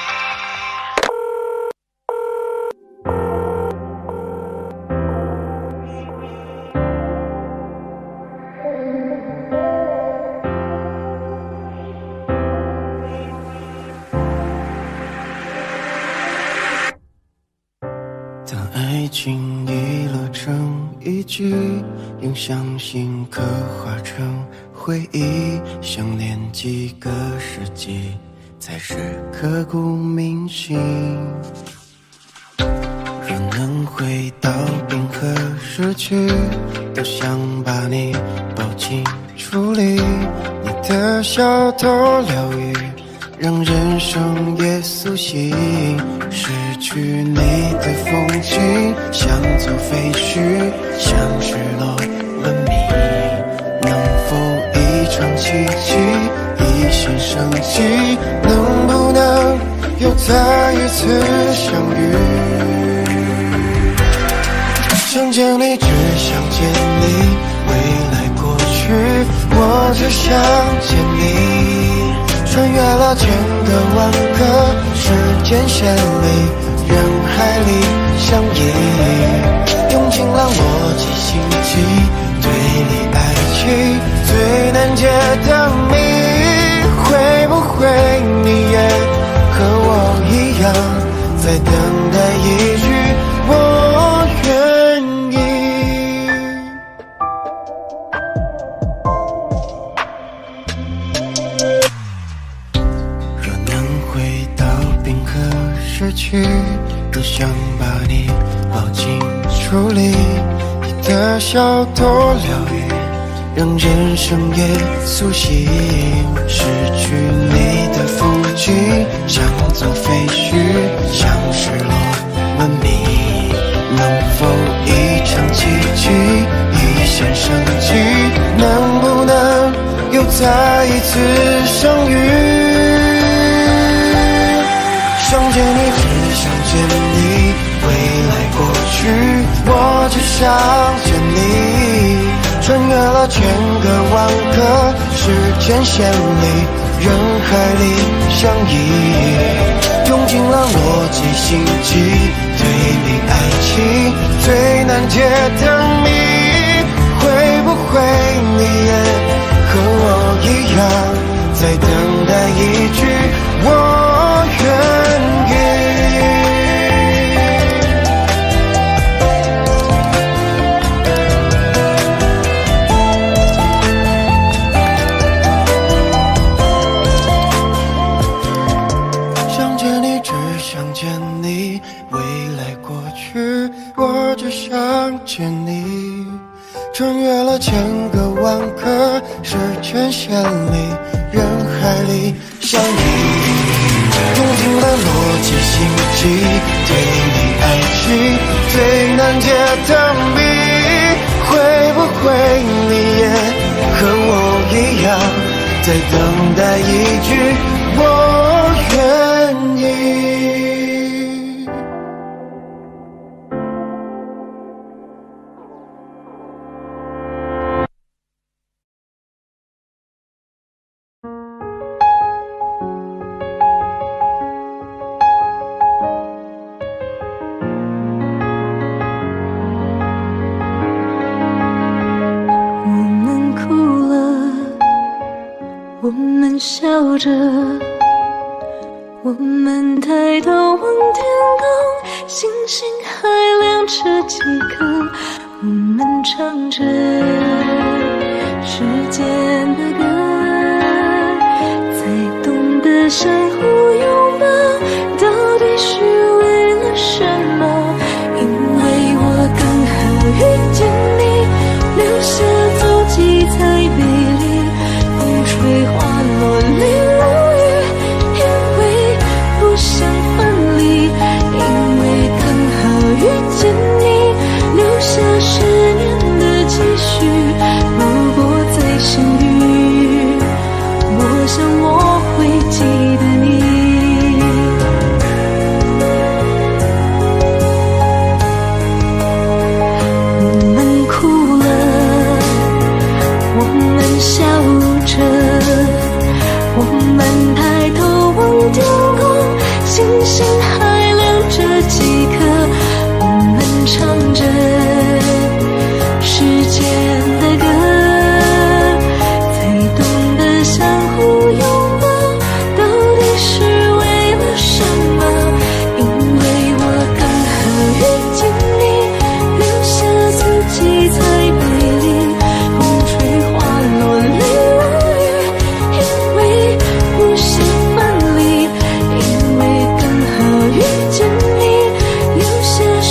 [SPEAKER 6] 当爱情已落成一句，用相信刻画成回忆，相恋几个世纪，才是刻骨铭心。若能回到冰河时期，都想把你抱紧处理，你的小头疗愈，让人生也苏醒。失去你的风景，像座废墟，像失落文明。能否一场奇迹，一线生机？能不能
[SPEAKER 3] 又再一次相遇。想见你，只想见你，未来过去，我只想见你。穿越了千个万个时间线里，人海里相依，用尽了逻辑心机，对你爱情最难解的谜。会不会你也和我一样，在等待一句我愿意。若能回到冰河时期，多想把你抱进处理，你的笑多疗愈，让人生也苏醒。失去你的风景，像座废墟，像失落文明。能否一场奇迹，一线生机？能不能又再一次相遇？想见你，只想见你，未来过去，我只想见你。穿越了千个万个时间线里，人海里相依，用尽了逻辑心机，对比爱情最难解的谜。会不会你也和我一样，在等待一句我愿意？见你，穿越了千个万个时间线里，人海里相依，用尽了逻辑心机，对你爱情最难解的谜。会不会你也和我一样，在等待一句我愿意？
[SPEAKER 7] 我们笑着，我们抬头望天空，星星还亮着几颗。我们唱着时间的歌，才懂得相互拥抱，到底是为了什么？因为我刚好遇见你，留下足迹才美丽。吹花落泪如雨，因为不想分离，因为刚好遇见你，留下10年的期许。如果再相遇，我想我会记得你。我们哭了，我们笑着，我们抬头望天空，星星还亮着几颗。我们唱着时间的歌，才懂得相互拥抱，到底是为了什么？因为我刚好遇见你，留下足迹才美丽。风吹花落泪如雨，因为不想分离，因为刚好遇见你，留下10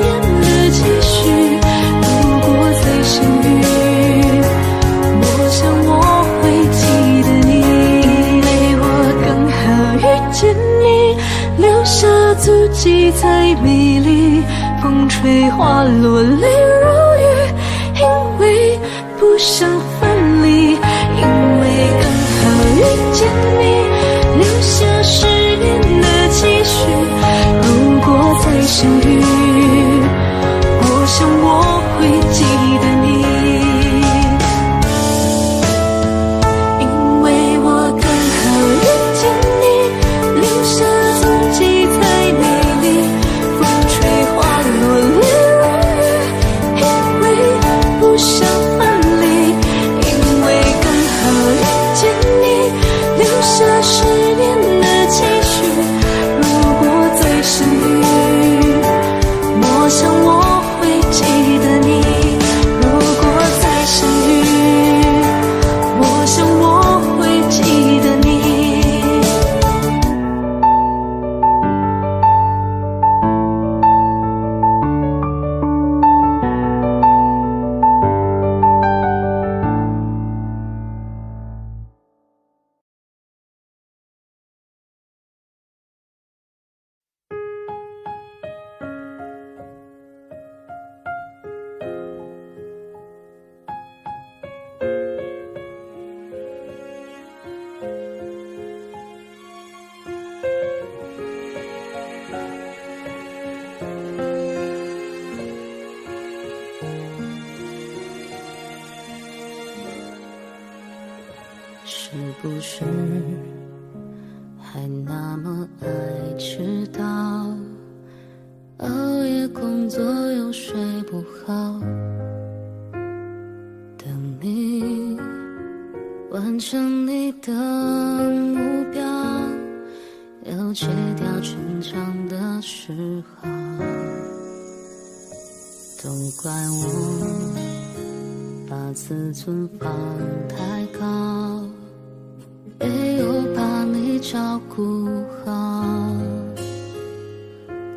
[SPEAKER 7] 年的期许。如果再相遇，我想我会记得你。因为我刚好遇见你，留下足迹才美丽。风吹花落泪如雨，因为不想分离，因为刚好遇见你，留下10年的期
[SPEAKER 2] 相遇，我想我会记得你，因为我刚好遇见你，留下足迹太美丽，风吹花落泪如雨，因为不想分离，因为刚好遇见你，留下10年的期许，如果再相遇，我想我会记得你，如果再相遇，我想我会记得你。
[SPEAKER 5] 是不是还那么爱迟到？熬夜工作又睡不好，等你完成你的目标，要戒掉逞强的嗜好。都怪我把自尊放太高，没有把你照顾好。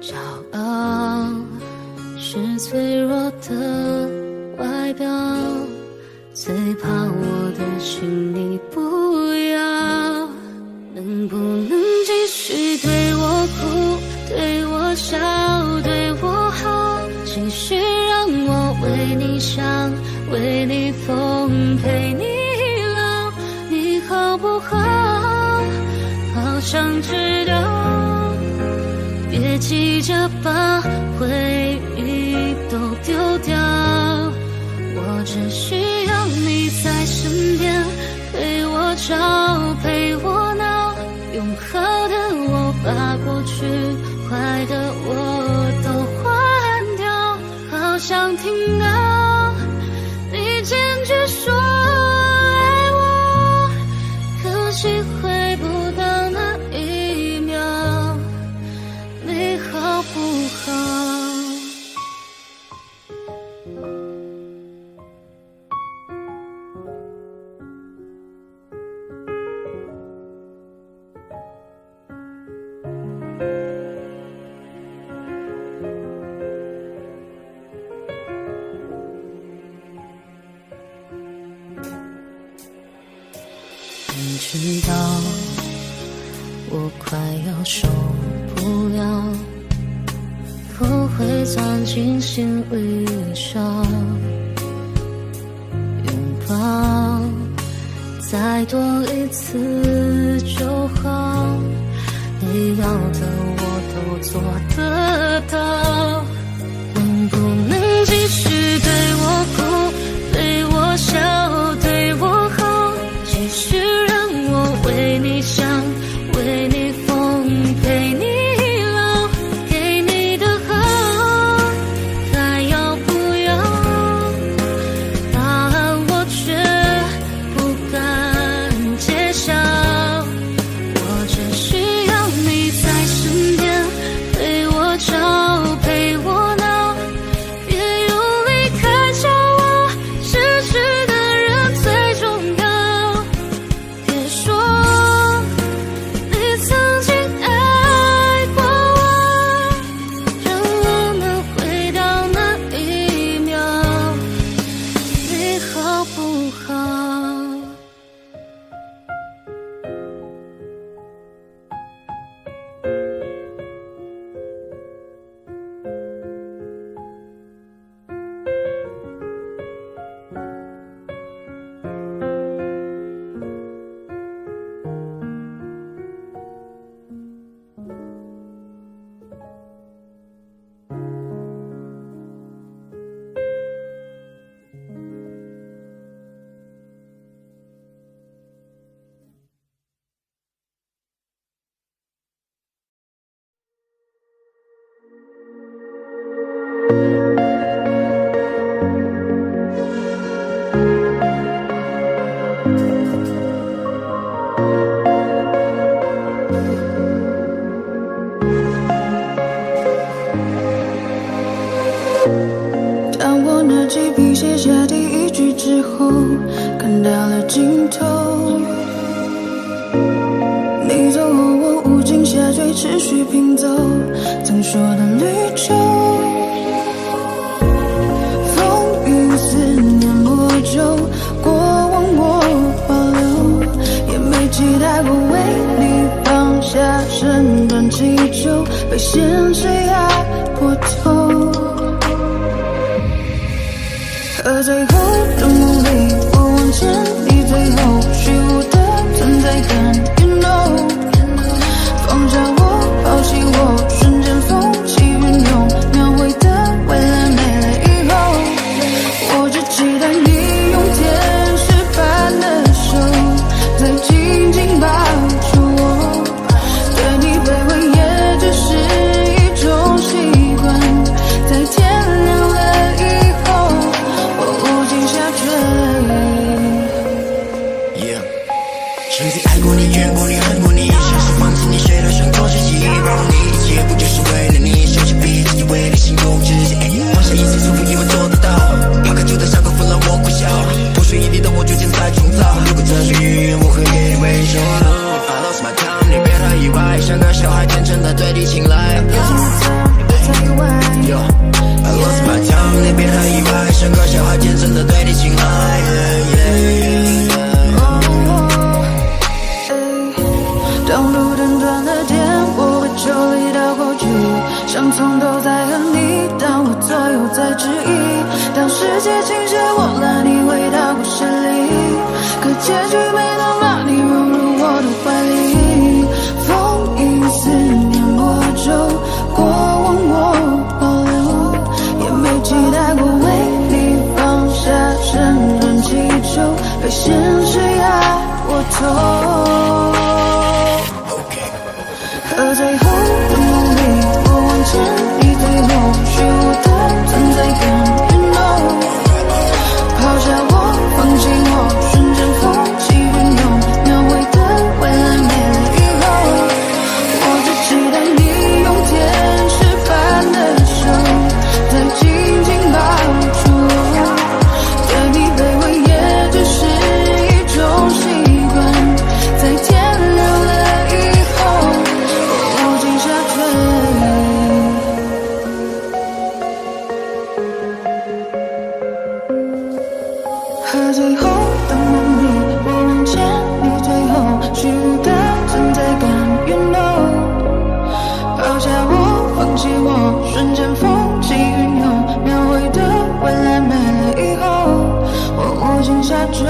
[SPEAKER 5] 骄傲是脆弱的外表，最怕我的心你不要。能不能继续对我哭，对我笑，对我好，继续让我为你想，为你疯，陪你老，你好不好？好想知道，别急着把回忆都丢掉，我只需要你在身边，陪我吵，陪我闹，用好的我把过去坏的我都换掉，好想听到你坚决说爱我，可惜回不到那一秒，你好不好？你知道我快要受不了，不会钻进心里烧，拥抱再多一次就好，你要的我都做得到。能不能继续对我哭，对我笑，对我好，继续为你想，为你疯，陪你老，给你的好，还要不要？答案我却不敢揭晓，我只需要你在身边，陪我吵。
[SPEAKER 2] 持续拼走曾说的旅程。风雨思念魔咒，过往我保留，也没期待过为你放下身段祈求，被现实压过头。可最后的努力，我往前，你最后虚无的存在感 You know， 放下我，抛弃我，瞬间风起云涌，描绘的未来没了以后，我只期待你用天使般的手再紧紧抱住我，对你卑微也只是一种习惯，在天亮了以后我无尽下坠。
[SPEAKER 9] 曾经爱过你，怨过你，恨过你，像是放弃你，谁都想做些记忆，包容你，一切不就是为了你，收起彼此，为你心中之心，放下一切束缚，以为做得到，抛开旧的伤口，纷乱我苦笑，破碎一地的我决定再重造，如果这是预言，我会给你微笑。I lost my time， 你别太意外，像个小孩天真的对你青睐。I lost my time， 你别太意外，像个小孩天真的对你青睐。
[SPEAKER 2] 当路灯断了电，我会抽离到过去，像从头在和你，当我左右在质疑，当世界倾斜我拉你回到故事里，可结局没能把你融入我的怀里。风雨思念魔咒，过往我保留，也没期待过为你放下身段祈求，被现实压过头。可最后的努力，我往前，你最后虚无的存在感 You know， 抛下我，放弃我，瞬间风起云涌，描绘的未来没了以后，我只期待你用天使般的手再紧紧抱住我，对你卑微也只是一种习惯，在天亮了以后无尽下坠。和最后的努力，我往前，你最后虚无的存在感 You know， 抛下我，放弃我，瞬间风起云涌，描绘的未来没了以后我无尽下坠。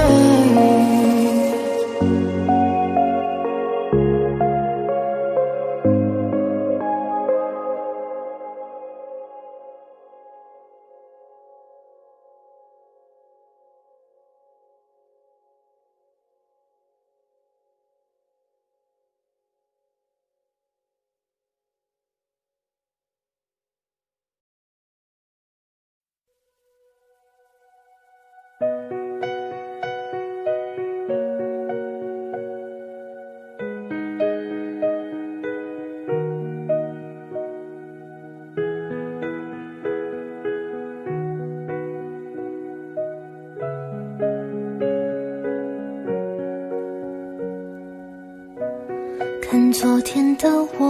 [SPEAKER 7] 看昨天的我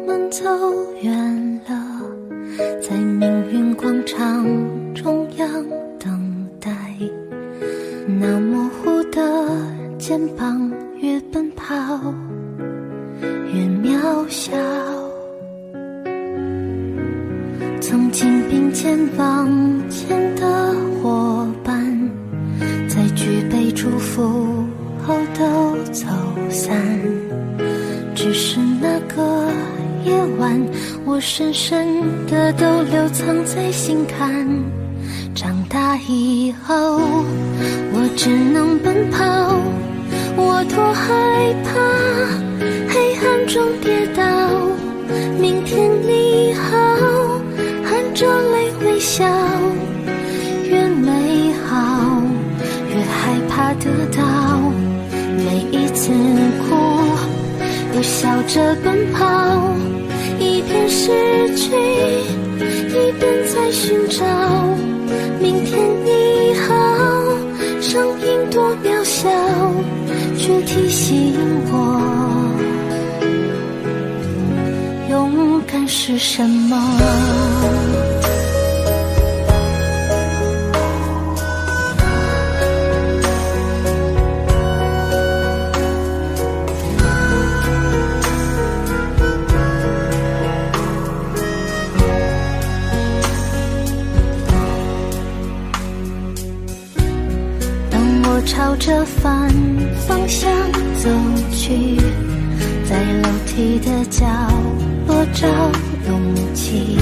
[SPEAKER 7] 们走远了，在命运广场中央等待，那模糊的肩膀越奔跑越渺小，曾经并肩往前的伙伴，在举杯祝福后都走散，只是那个夜晚，我深深的都留藏在心坎。长大以后，我只能奔跑，我多害怕黑暗中跌倒。明天你好，含着泪微笑，越美好越害怕得到，每一次哭都笑着奔跑，一边失去一边在寻找。明天你好，声音多渺小，却提醒我是什么？朝着反方向走去，在楼梯的角落找勇气，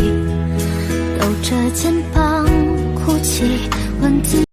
[SPEAKER 7] 抖着肩膀